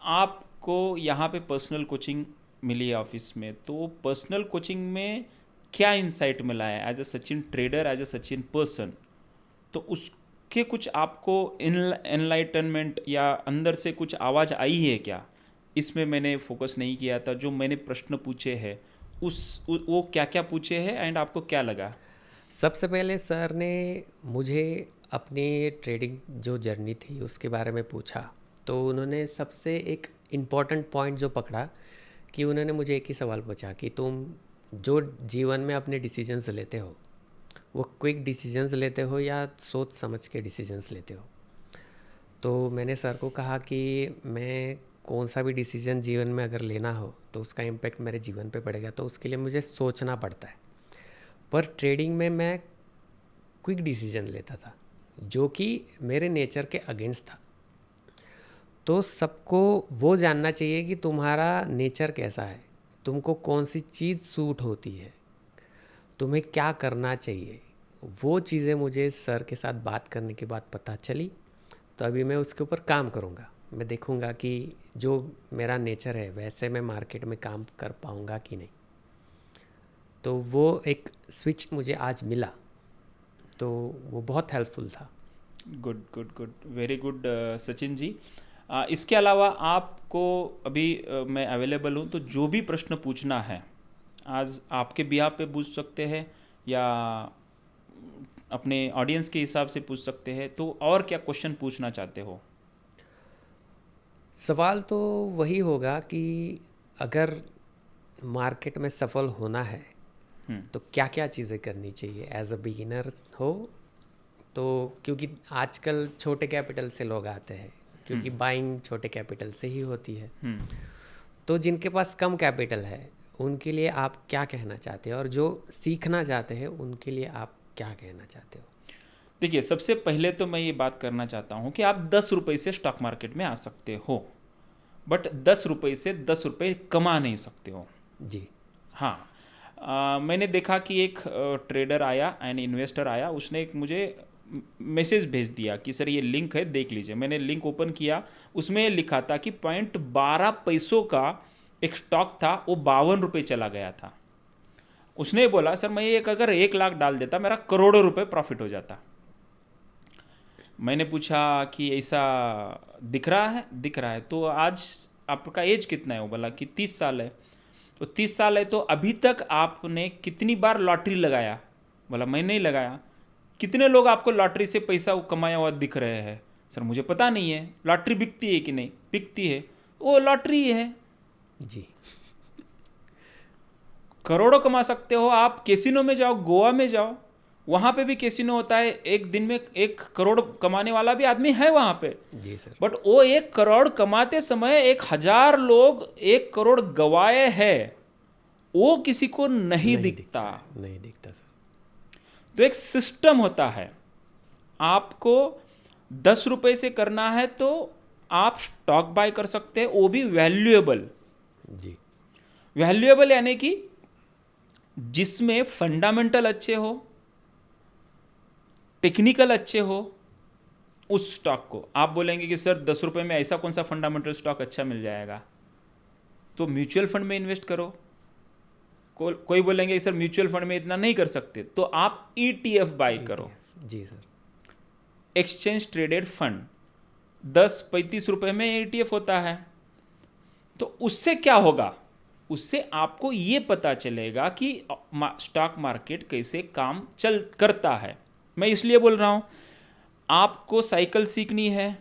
आपको यहाँ पे पर्सनल कोचिंग मिली है ऑफिस में, तो पर्सनल कोचिंग में क्या इंसाइट मिला है as a Sachin trader, as a Sachin person? तो उसके कुछ आपको एनलाइटनमेंट या अंदर से कुछ आवाज़ आई है क्या? इसमें मैंने फोकस नहीं किया था, जो मैंने प्रश्न पूछे हैं वो क्या क्या पूछे हैं एंड आपको क्या लगा? सबसे पहले सर ने मुझे अपनी ट्रेडिंग जो जर्नी थी उसके बारे में पूछा, तो उन्होंने सबसे एक इम्पॉर्टेंट पॉइंट जो पकड़ा कि उन्होंने मुझे एक ही सवाल पूछा कि तुम जो जीवन में अपने डिसीजंस लेते हो वो क्विक डिसीजंस लेते हो या सोच समझ के डिसीजंस लेते हो। तो मैंने सर को कहा कि मैं कौन सा भी डिसीजन जीवन में अगर लेना हो तो उसका इम्पैक्ट मेरे जीवन पे पड़ेगा, तो उसके लिए मुझे सोचना पड़ता है। पर ट्रेडिंग में मैं क्विक डिसीजन लेता था जो कि मेरे नेचर के अगेंस्ट था। तो सबको वो जानना चाहिए कि तुम्हारा नेचर कैसा है, तुमको कौन सी चीज़ सूट होती है, तुम्हें क्या करना चाहिए। वो चीज़ें मुझे सर के साथ बात करने के बाद पता चली, तो अभी मैं उसके ऊपर काम करूँगा। मैं देखूँगा कि जो मेरा नेचर है वैसे मैं मार्केट में काम कर पाऊँगा कि नहीं। तो वो एक स्विच मुझे आज मिला, तो वो बहुत हेल्पफुल था। Good good good, very good Sachin ji. इसके अलावा आपको अभी मैं अवेलेबल हूँ, तो जो भी प्रश्न पूछना है आज आपके बिहाफ पे पूछ सकते हैं या अपने ऑडियंस के हिसाब से पूछ सकते हैं। तो और क्या क्वेश्चन पूछना चाहते हो? सवाल तो वही होगा कि अगर मार्केट में सफल होना है तो क्या क्या चीज़ें करनी चाहिए एज अ बिगिनर हो। तो क्योंकि आजकल छोटे कैपिटल से लोग आते हैं, क्योंकि बाइंग छोटे कैपिटल से ही होती है। तो जिनके पास कम कैपिटल है उनके लिए आप क्या कहना चाहते हो, और जो सीखना चाहते हैं उनके लिए आप क्या कहना चाहते हो? देखिए, सबसे पहले तो मैं ये बात करना चाहता हूँ कि आप 10 रुपये से स्टॉक मार्केट में आ सकते हो, बट 10 रुपये से 10 रुपये कमा नहीं सकते हो। जी हाँ, मैंने देखा कि एक ट्रेडर आया एंड इन्वेस्टर आया, उसने एक मुझे मैसेज भेज दिया कि सर ये लिंक है, देख लीजिए। मैंने लिंक ओपन किया, उसमें लिखा था कि 0.12 पैसों का एक स्टॉक था, वो 52 रुपये चला गया था। उसने बोला सर मैं एक अगर 1 लाख डाल देता मेरा करोड़ों रुपए प्रॉफिट हो जाता। मैंने पूछा कि ऐसा दिख रहा है? दिख रहा है। तो आज आपका एज कितना है? वो बोला कि 30 साल है। तो 30 साल है तो अभी तक आपने कितनी बार लॉटरी लगाया? बोला मैं नहीं लगाया। कितने लोग आपको लॉटरी से पैसा कमाया हुआ दिख रहे हैं? सर मुझे पता नहीं है। लॉटरी बिकती है कि नहीं? बिकती है। वो लॉटरी है जी। करोड़ों कमा सकते हो आप। कैसीनो में जाओ, गोवा में जाओ, वहाँ पे भी कैसीनो होता है। एक दिन में 1 करोड़ कमाने वाला भी आदमी है वहाँ पे। जी सर। बट वो 1 करोड़ कमाते समय 1000 लोग 1 करोड़ गवाए हैं, वो किसी को नहीं दिखता। नहीं दिखता सर। तो एक सिस्टम होता है। आपको 10 रुपए से करना है तो आप स्टॉक बाय कर सकते हैं, वो भी वैल्यूएबल। जी। वैल्यूएबल यानी कि जिसमें फंडामेंटल अच्छे हो, टेक्निकल अच्छे हो, उस स्टॉक को आप बोलेंगे कि सर 10 रुपए में ऐसा कौन सा फंडामेंटल स्टॉक अच्छा मिल जाएगा, तो म्यूचुअल फंड में इन्वेस्ट करो। कोई बोलेंगे सर म्यूचुअल फंड में इतना नहीं कर सकते, तो आप ETF बाय करो। जी सर। एक्सचेंज ट्रेडेड फंड 10-35 रुपए में ETF होता है। तो उससे क्या होगा? उससे आपको ये पता चलेगा कि स्टॉक मार्केट कैसे काम करता है। मैं इसलिए बोल रहा हूँ, आपको साइकिल सीखनी है,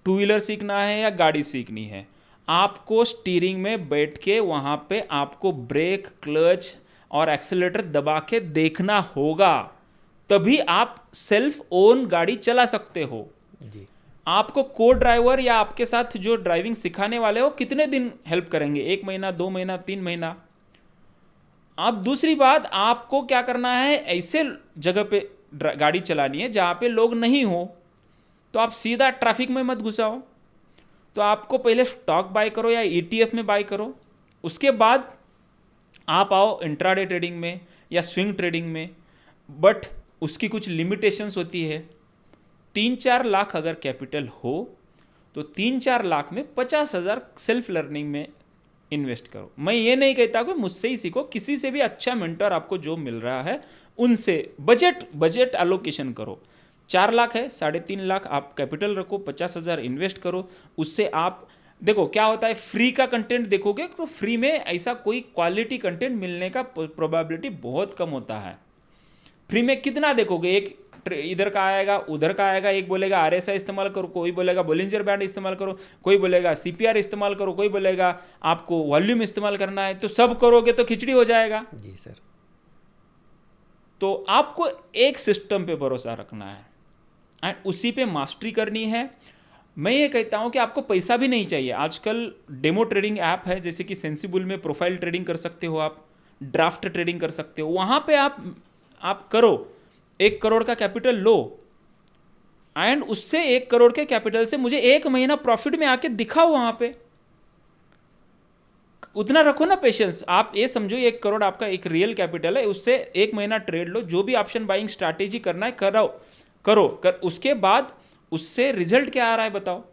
2 व्हीलर सीखना है या गाड़ी सीखनी है, आपको स्टीयरिंग में बैठ के वहाँ पे आपको ब्रेक, क्लच और एक्सेलेरेटर दबा के देखना होगा, तभी आप सेल्फ ओन गाड़ी चला सकते हो। जी। आपको को ड्राइवर या आपके साथ जो ड्राइविंग सिखाने वाले हो कितने दिन हेल्प करेंगे? 1 महीना, 2 महीना, 3 महीना। अब दूसरी बात, आपको क्या करना है, ऐसे जगह पे गाड़ी चलानी है जहाँ पे लोग नहीं हो, तो आप सीधा ट्रैफिक में मत घुसाओ। तो आपको पहले स्टॉक बाय करो या ETF में बाय करो, उसके बाद आप आओ इंट्राडे ट्रेडिंग में या स्विंग ट्रेडिंग में। बट उसकी कुछ लिमिटेशंस होती है। 3-4 लाख अगर कैपिटल हो तो 3-4 लाख में 50,000 सेल्फ लर्निंग में इन्वेस्ट करो। मैं ये नहीं कहता कि मुझसे ही सीखो, किसी से भी अच्छा मेंटर आपको जो मिल रहा है उनसे बजट एलोकेशन करो। 4 लाख है, 3.5 लाख आप कैपिटल रखो, 50,000 इन्वेस्ट करो। उससे आप देखो क्या होता है, फ्री का कंटेंट देखोगे तो फ्री में ऐसा कोई क्वालिटी कंटेंट मिलने का प्रोबेबिलिटी बहुत कम होता है। फ्री में कितना देखोगे, एक इधर का आएगा, उधर का आएगा, एक बोलेगा RSI इस्तेमाल करो, कोई बोलेगा बोलिंजर बैंड इस्तेमाल करो, कोई बोलेगा CPR इस्तेमाल करो, कोई बोलेगा आपको वॉल्यूम इस्तेमाल करना है। तो सब करोगे तो खिचड़ी हो जाएगा। जी सर। तो आपको एक सिस्टम पे भरोसा रखना है एंड उसी पे मास्टरी करनी है। मैं ये कहता हूँ कि आपको पैसा भी नहीं चाहिए। आजकल डेमो ट्रेडिंग ऐप है, जैसे कि सेंसिबल में प्रोफाइल ट्रेडिंग कर सकते हो आप, ड्राफ्ट ट्रेडिंग कर सकते हो, वहां पे आप करो, 1 करोड़ का कैपिटल लो एंड उससे 1 करोड़ के कैपिटल से मुझे 1 महीना प्रॉफिट में आके दिखाओ, वहां पे उतना रखो ना पेशेंस। आप ये समझो 1 करोड़ आपका एक रियल कैपिटल है, उससे 1 महीना ट्रेड लो, जो भी ऑप्शन बाइंग स्ट्रैटेजी करना है करो उसके बाद उससे रिजल्ट क्या आ रहा है बताओ।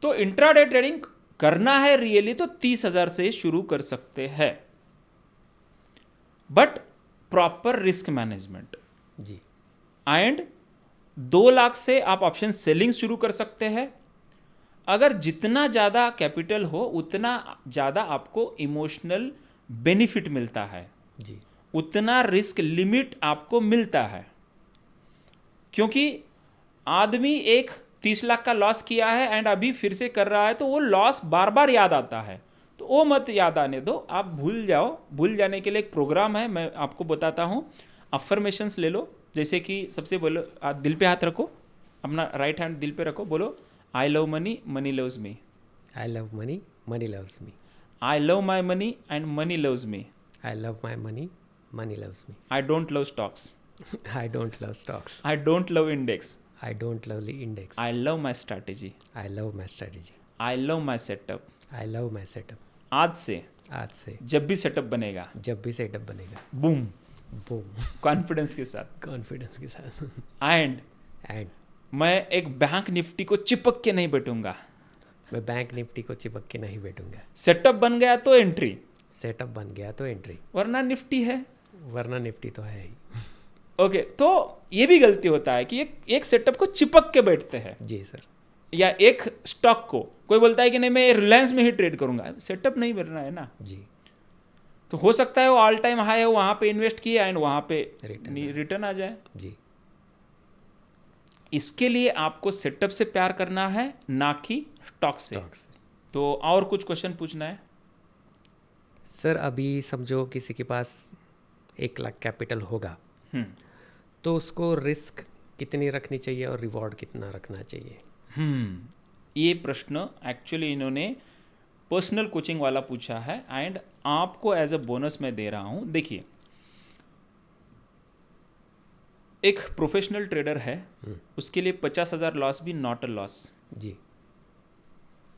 तो इंट्राडे ट्रेडिंग करना है रियली तो 30,000 से शुरू कर सकते हैं, बट प्रॉपर रिस्क मैनेजमेंट जी। एंड 2 लाख से आप ऑप्शन सेलिंग शुरू कर सकते हैं। अगर जितना ज़्यादा कैपिटल हो उतना ज़्यादा आपको इमोशनल बेनिफिट मिलता है जी। उतना रिस्क लिमिट आपको मिलता है, क्योंकि आदमी एक 30 लाख का लॉस किया है एंड अभी फिर से कर रहा है तो वो लॉस बार बार याद आता है, तो वो मत याद आने दो, आप भूल जाओ। भूल जाने के लिए एक प्रोग्राम है, मैं आपको बताता हूँ। अफर्मेशंस ले लो, जैसे कि सबसे बोलो, आप दिल पे हाथ रखो, अपना राइट हैंड दिल पे रखो, बोलो I love money, money loves me. I love money, money loves me. I love my money and money loves me. I love my money, money loves me. I don't love stocks. I don't love stocks. I don't love index. I don't love index. I love my strategy. I love my strategy. I love my setup. I love my setup. आज से आज से जब भी setup बनेगा, जब भी setup बनेगा, बूम, बूम, कॉन्फिडेंस के साथ। कॉन्फिडेंस के साथ। एंड एंड मैं एक बैंक निफ्टी को चिपक के नहीं बैठूंगा। मैं बैंक निफ्टी को चिपक के नहीं बैठूंगा। सेटअप बन गया तो एंट्री, सेटअप बन गया तो एंट्री, वरना निफ्टी है। वरना निफ्टी तो है ही। ओके, तो ये भी गलती होता है कि एक सेटअप को चिपक के बैठते हैं, जी सर। या एक स्टॉक को कोई बोलता है कि नहीं मैं रिलायंस में ही ट्रेड करूंगा, सेटअप नहीं बनना है ना। जी। तो हो सकता है वो ऑल टाइम हाई है, वहां पे इन्वेस्ट किया एंड वहां पे Return रिटर्न आ जाए। जी। इसके लिए आपको सेटअप से प्यार करना है, ना कि स्टॉक से। स्टॉक से। तो और कुछ क्वेश्चन पूछना है? सर अभी समझो किसी के पास 1 लाख कैपिटल होगा, तो उसको रिस्क कितनी रखनी चाहिए और रिवॉर्ड कितना रखना चाहिए? ये प्रश्न एक्चुअली इन्होंने पर्सनल कोचिंग वाला पूछा है एंड आपको एज अ बोनस मैं दे रहा हूं। देखिए, एक प्रोफेशनल ट्रेडर है, उसके लिए 50,000 लॉस भी नॉट अ लॉस। जी।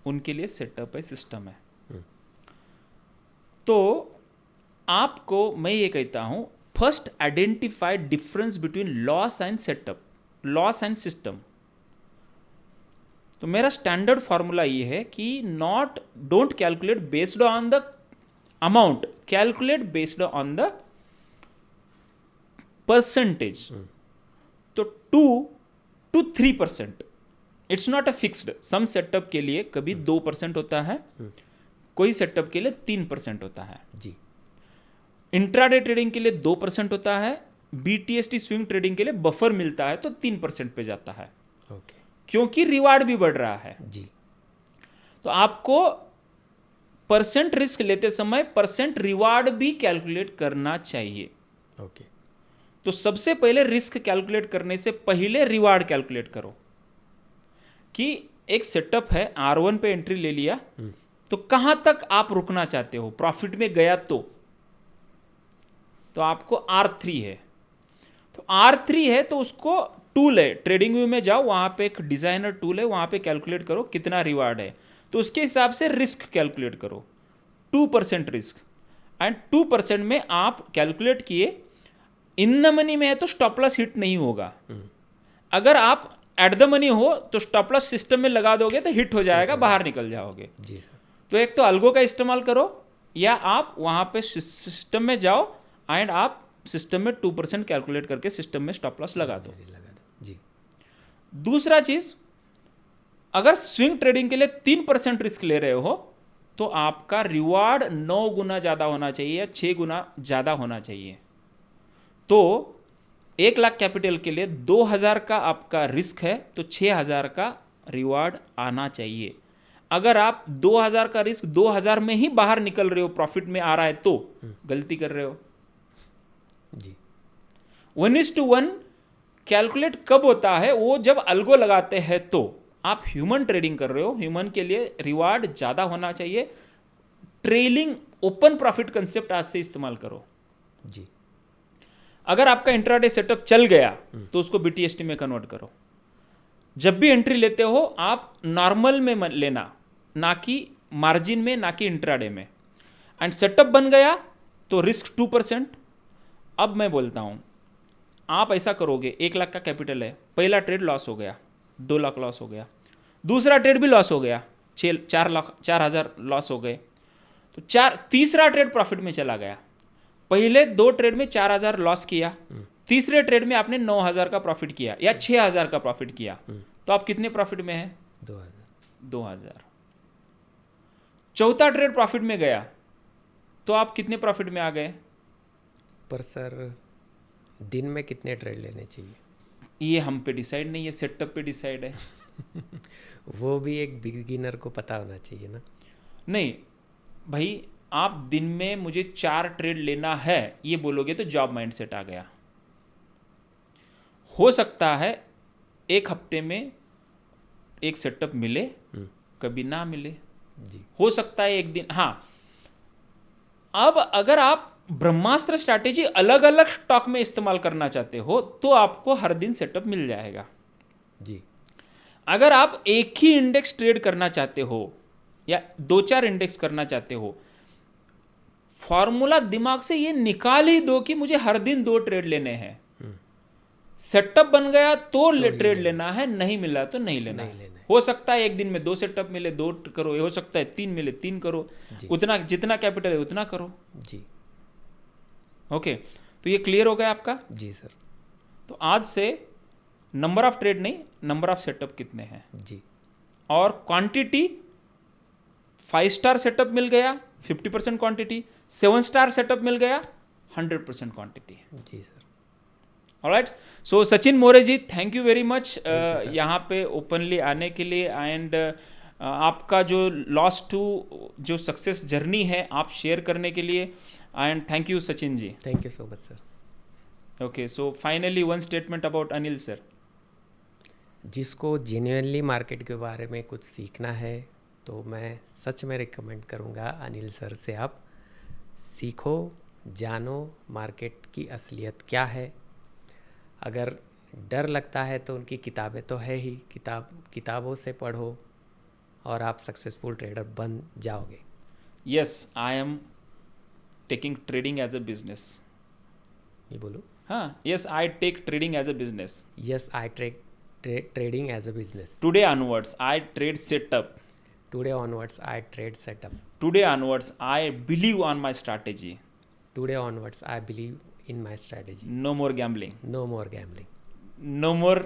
उनके लिए सेटअप है, सिस्टम है। तो आपको मैं ये कहता हूं, first identify difference between loss and setup, loss and system. तो मेरा स्टैंडर्ड फॉर्मूला ये है कि don't calculate based on the amount, calculate based on the percentage. तो 2 to 3%, it's not a fixed. Some setup के लिए कभी 2% होता है, कोई सेटअप के लिए 3% होता है। जी। इंट्राडे ट्रेडिंग के लिए 2% होता है, बीटीएसटी स्विंग ट्रेडिंग के लिए बफर मिलता है तो 3% पे जाता है, ओके। क्योंकि रिवार्ड भी बढ़ रहा है। जी। तो आपको परसेंट रिस्क लेते समय परसेंट रिवार्ड भी कैलकुलेट करना चाहिए। ओके। तो सबसे पहले रिस्क कैलकुलेट करने से पहले रिवार्ड कैलकुलेट करो कि एक सेटअप है, R1 पे एंट्री ले लिया, तो कहां तक आप रुकना चाहते हो, प्रॉफिट में गया तो आपको R3 है। तो R3 है तो उसको टूल है, ट्रेडिंग व्यू में जाओ, वहां पे एक डिजाइनर टूल है, वहां पे कैलकुलेट करो कितना रिवार्ड है, तो उसके हिसाब से रिस्क कैलकुलेट करो, 2% रिस्क। एंड 2% में आप कैलकुलेट किए, इन द मनी में है तो स्टॉप लॉस हिट नहीं होगा। अगर आप एट द मनी हो तो स्टॉप लॉस सिस्टम में लगा दोगे तो हिट हो जाएगा, बाहर निकल जाओगे। जी सर। तो एक तो अल्गो का इस्तेमाल करो, या आप वहां पे सिस्टम में जाओ एंड आप सिस्टम में 2% कैलकुलेट करके सिस्टम में स्टॉप लॉस लगा दो। जी। दूसरा चीज, अगर स्विंग ट्रेडिंग के लिए 3% रिस्क ले रहे हो तो आपका रिवार्ड 9 गुना ज्यादा होना चाहिए या 6 गुना ज्यादा होना चाहिए। तो 1 लाख कैपिटल के लिए 2,000 का आपका रिस्क है तो 6,000 का रिवार्ड आना चाहिए। अगर आप 2,000 का रिस्क 2,000 में ही बाहर निकल रहे हो, प्रॉफिट में आ रहा है, तो गलती कर रहे हो। जी। 1:1 कैलकुलेट कब होता है, वो जब अल्गो लगाते हैं। तो आप ह्यूमन ट्रेडिंग कर रहे हो, ह्यूमन के लिए रिवार्ड ज़्यादा होना चाहिए, ट्रेलिंग ओपन प्रॉफिट कंसेप्ट आज से इस्तेमाल करो। जी। अगर आपका इंट्राडे सेटअप चल गया तो उसको बीटीएसटी में कन्वर्ट करो। जब भी एंट्री लेते हो आप नॉर्मल में लेना, ना कि मार्जिन में, ना कि इंट्राडे में। एंड सेटअप बन गया तो रिस्क 2%। अब मैं बोलता हूं, आप ऐसा करोगे, 1 लाख का कैपिटल है, पहला ट्रेड लॉस हो गया, 2 लाख लॉस हो गया, दूसरा ट्रेड भी लॉस हो गया, 4,000 लॉस हो गए, तो तीसरा ट्रेड प्रॉफिट में चला गया। पहले 2 ट्रेड में 4,000 लॉस किया, तीसरे ट्रेड में आपने 9,000 का प्रॉफिट किया या 6,000 का प्रॉफिट किया, तो आप कितने प्रॉफिट में हैं? 2,000। चौथा ट्रेड प्रॉफिट में गया तो आप कितने प्रॉफिट में आ गए? पर सर दिन में कितने ट्रेड लेने चाहिए? ये हम पे डिसाइड नहीं है, सेटअप पे डिसाइड है। वो भी एक बिगिनर को पता होना चाहिए ना। नहीं भाई, आप दिन में मुझे 4 ट्रेड लेना है ये बोलोगे तो जॉब माइंडसेट आ गया। हो सकता है एक हफ्ते में एक सेटअप मिले, कभी ना मिले, जी। हो सकता है एक दिन। हाँ, अब अगर आप ब्रह्मास्त्र स्ट्रैटेजी अलग अलग स्टॉक में इस्तेमाल करना चाहते हो तो आपको हर दिन सेटअप मिल जाएगा। जी। अगर आप एक ही इंडेक्स ट्रेड करना चाहते हो या 2-4 इंडेक्स करना चाहते हो, फॉर्मूला दिमाग से ये निकाल ही दो कि मुझे हर दिन 2 ट्रेड लेने हैं। सेटअप बन गया तो ट्रेड लेना है, नहीं मिला तो नहीं लेना है। हो सकता है एक दिन में 2 सेटअप मिले, 2 करो, हो सकता है 3 मिले, 3 करो, उतना जितना कैपिटल है उतना करो। जी। ओके, तो ये क्लियर हो गया आपका? जी सर। तो आज से नंबर ऑफ ट्रेड नहीं, नंबर ऑफ सेटअप कितने हैं। जी। और क्वांटिटी, 5 स्टार सेटअप मिल गया 50% क्वांटिटी, 7 स्टार सेटअप मिल गया 100% क्वांटिटी। जी sir. Alright, so Sachin More ji, thank you very much यहाँ पे ओपनली आने के लिए। एंड आपका जो लॉस टू जो सक्सेस जर्नी है आप शेयर करने के लिए। And thank you Sachin ji. Thank you so much sir. Okay, so finally one statement about Anil sir. जिसको जेन्युइनली मार्केट के बारे में कुछ सीखना है तो मैं सच में रिकमेंड करूँगा अनिल सर से आप सीखो, जानो मार्केट की असलियत क्या है। अगर डर लगता है तो उनकी किताबें तो है ही, किताबों से पढ़ो और आप सक्सेसफुल ट्रेडर बन जाओगे। Yes, I am taking trading as a business. ये बोलो। हाँ, yes, I take trading as a business. Yes, I take trading as a business. Today onwards, I trade setup. Today onwards, I trade setup. Today onwards, I believe on my strategy. Today onwards, I believe in my strategy. No more gambling. No more gambling. No more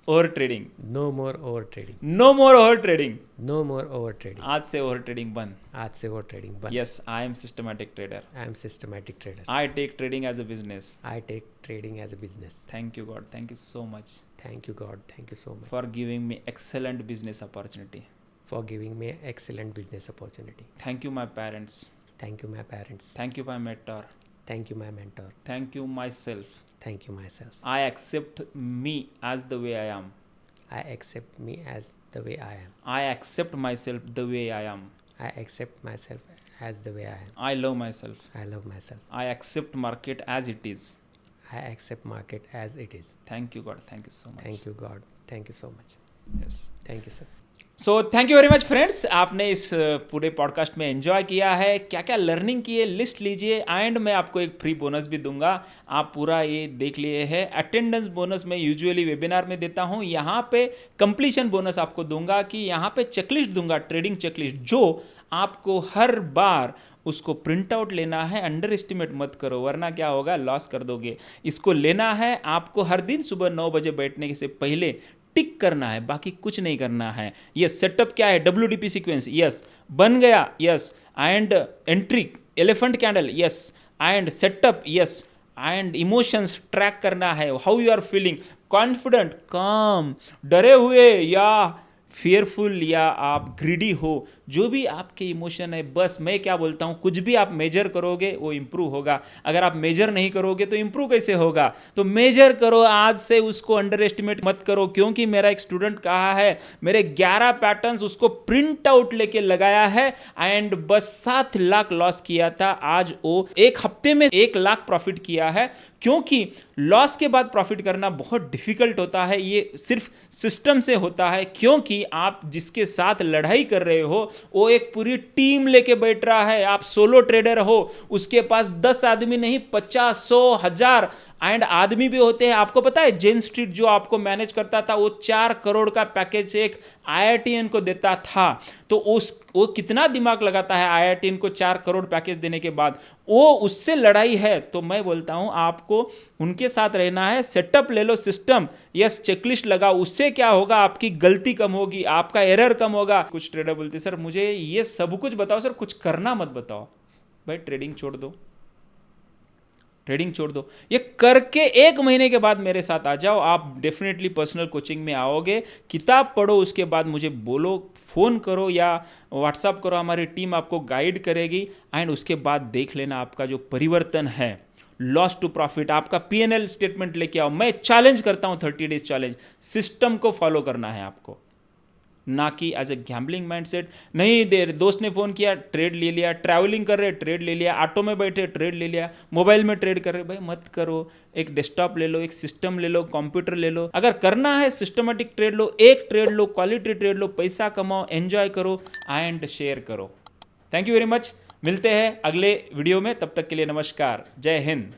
over trading. No more over trading. No more over trading. No more over trading. आज से over trading बंद. आज से over trading बंद. Yes, I am systematic trader. I am systematic trader. I take trading as a business. I take trading as a business. Thank you God. Thank you so much. Thank you God. Thank you so much. For giving me excellent business opportunity. For giving me excellent business opportunity. Thank you my parents. Thank you my parents. Thank you my mentor. Thank you my mentor. Thank you myself. Thank you myself. I accept me as the way I am. I accept me as the way I am. I accept myself the way I am. I accept myself as the way I am. I love myself. I love myself. I accept market as it is. I accept market as it is. Thank you God. Thank you so much. Thank you God. Thank you so much. Yes. Thank you sir. So thank you very much friends, आपने इस पूरे podcast में enjoy किया है, क्या क्या learning की है लिस्ट लीजिए। एंड मैं आपको एक फ्री बोनस भी दूंगा, आप पूरा ये देख लिए है। अटेंडेंस बोनस मैं यूजुअली वेबिनार में देता हूँ, यहाँ पे कंप्लीशन बोनस आपको दूंगा कि यहाँ पे चेकलिस्ट दूंगा, ट्रेडिंग चेकलिस्ट, जो आपको हर बार उसको प्रिंट आउट लेना है। अंडर एस्टिमेट मत करो वरना क्या होगा, लॉस कर दोगे। इसको लेना है आपको, हर दिन सुबह 9 बजे बैठने से पहले टिक करना है, बाकी कुछ नहीं करना है। यस, सेटअप क्या है, WDP सीक्वेंस, यस बन गया, yes and entry elephant candle, yes and setup, yes and emotions track करना है, how you are feeling, confident, calm, डरे हुए या फियरफुल या आप ग्रीडी हो, जो भी आपके इमोशन है, बस मैं क्या बोलता हूँ, कुछ भी आप मेजर करोगे वो इंप्रूव होगा। अगर आप मेजर नहीं करोगे तो इंप्रूव कैसे होगा? तो मेजर करो, आज से उसको अंडर एस्टिमेट मत करो। क्योंकि मेरा एक स्टूडेंट कहा है, मेरे 11 पैटर्न्स उसको प्रिंट आउट लेके लगाया है एंड बस 7 लाख लॉस किया था, आज वो एक हफ्ते में 1 लाख प्रॉफिट किया है। क्योंकि लॉस के बाद प्रॉफिट करना बहुत डिफिकल्ट होता है, ये सिर्फ सिस्टम से होता है। क्योंकि आप जिसके साथ लड़ाई कर रहे हो वो एक पूरी टीम लेके बैठ रहा है। आप सोलो ट्रेडर हो, उसके पास 10 आदमी नहीं, 50, 100, 1000 एंड आदमी भी होते हैं। आपको पता है जेन स्ट्रीट जो आपको मैनेज करता था, वो 4 करोड़ का पैकेज एक IITian को देता था। तो वो कितना दिमाग लगाता है IITian को 4 करोड़ पैकेज देने के बाद, वो उससे लड़ाई है। तो मैं बोलता हूं आपको उनके साथ रहना है। सेटअप ले लो, सिस्टम, यस, चेकलिस्ट लगाओ। उससे क्या होगा, आपकी गलती कम होगी, आपका एरर कम होगा। कुछ ट्रेडर बोलते सर मुझे ये सब कुछ बताओ सर, कुछ करना मत बताओ। भाई ट्रेडिंग छोड़ दो, ट्रेडिंग छोड़ दो, ये करके 1 महीने के बाद मेरे साथ आ जाओ, आप डेफिनेटली पर्सनल कोचिंग में आओगे। किताब पढ़ो, उसके बाद मुझे बोलो, फ़ोन करो या व्हाट्सअप करो, हमारी टीम आपको गाइड करेगी एंड उसके बाद देख लेना आपका जो परिवर्तन है, लॉस टू प्रॉफिट। आपका P&L स्टेटमेंट लेके आओ। मैं चैलेंज करता हूं 30 डेज चैलेंज, सिस्टम को फॉलो करना है आपको, ना कि एज ए गैम्बलिंग माइंडसेट। नहीं, देर दोस्त ने फ़ोन किया, ट्रेड ले लिया, ट्रैवलिंग कर रहे ट्रेड ले लिया, ऑटो में बैठे ट्रेड ले लिया, मोबाइल में ट्रेड कर रहे। भाई मत करो, एक डेस्कटॉप ले लो, एक सिस्टम ले लो, कंप्यूटर ले लो। अगर करना है सिस्टमेटिक ट्रेड लो, एक ट्रेड लो, क्वालिटी ट्रेड लो, पैसा कमाओ, एंजॉय करो एंड शेयर करो। Thank you very much. मिलते हैं अगले वीडियो में, तब तक के लिए नमस्कार, जय हिंद।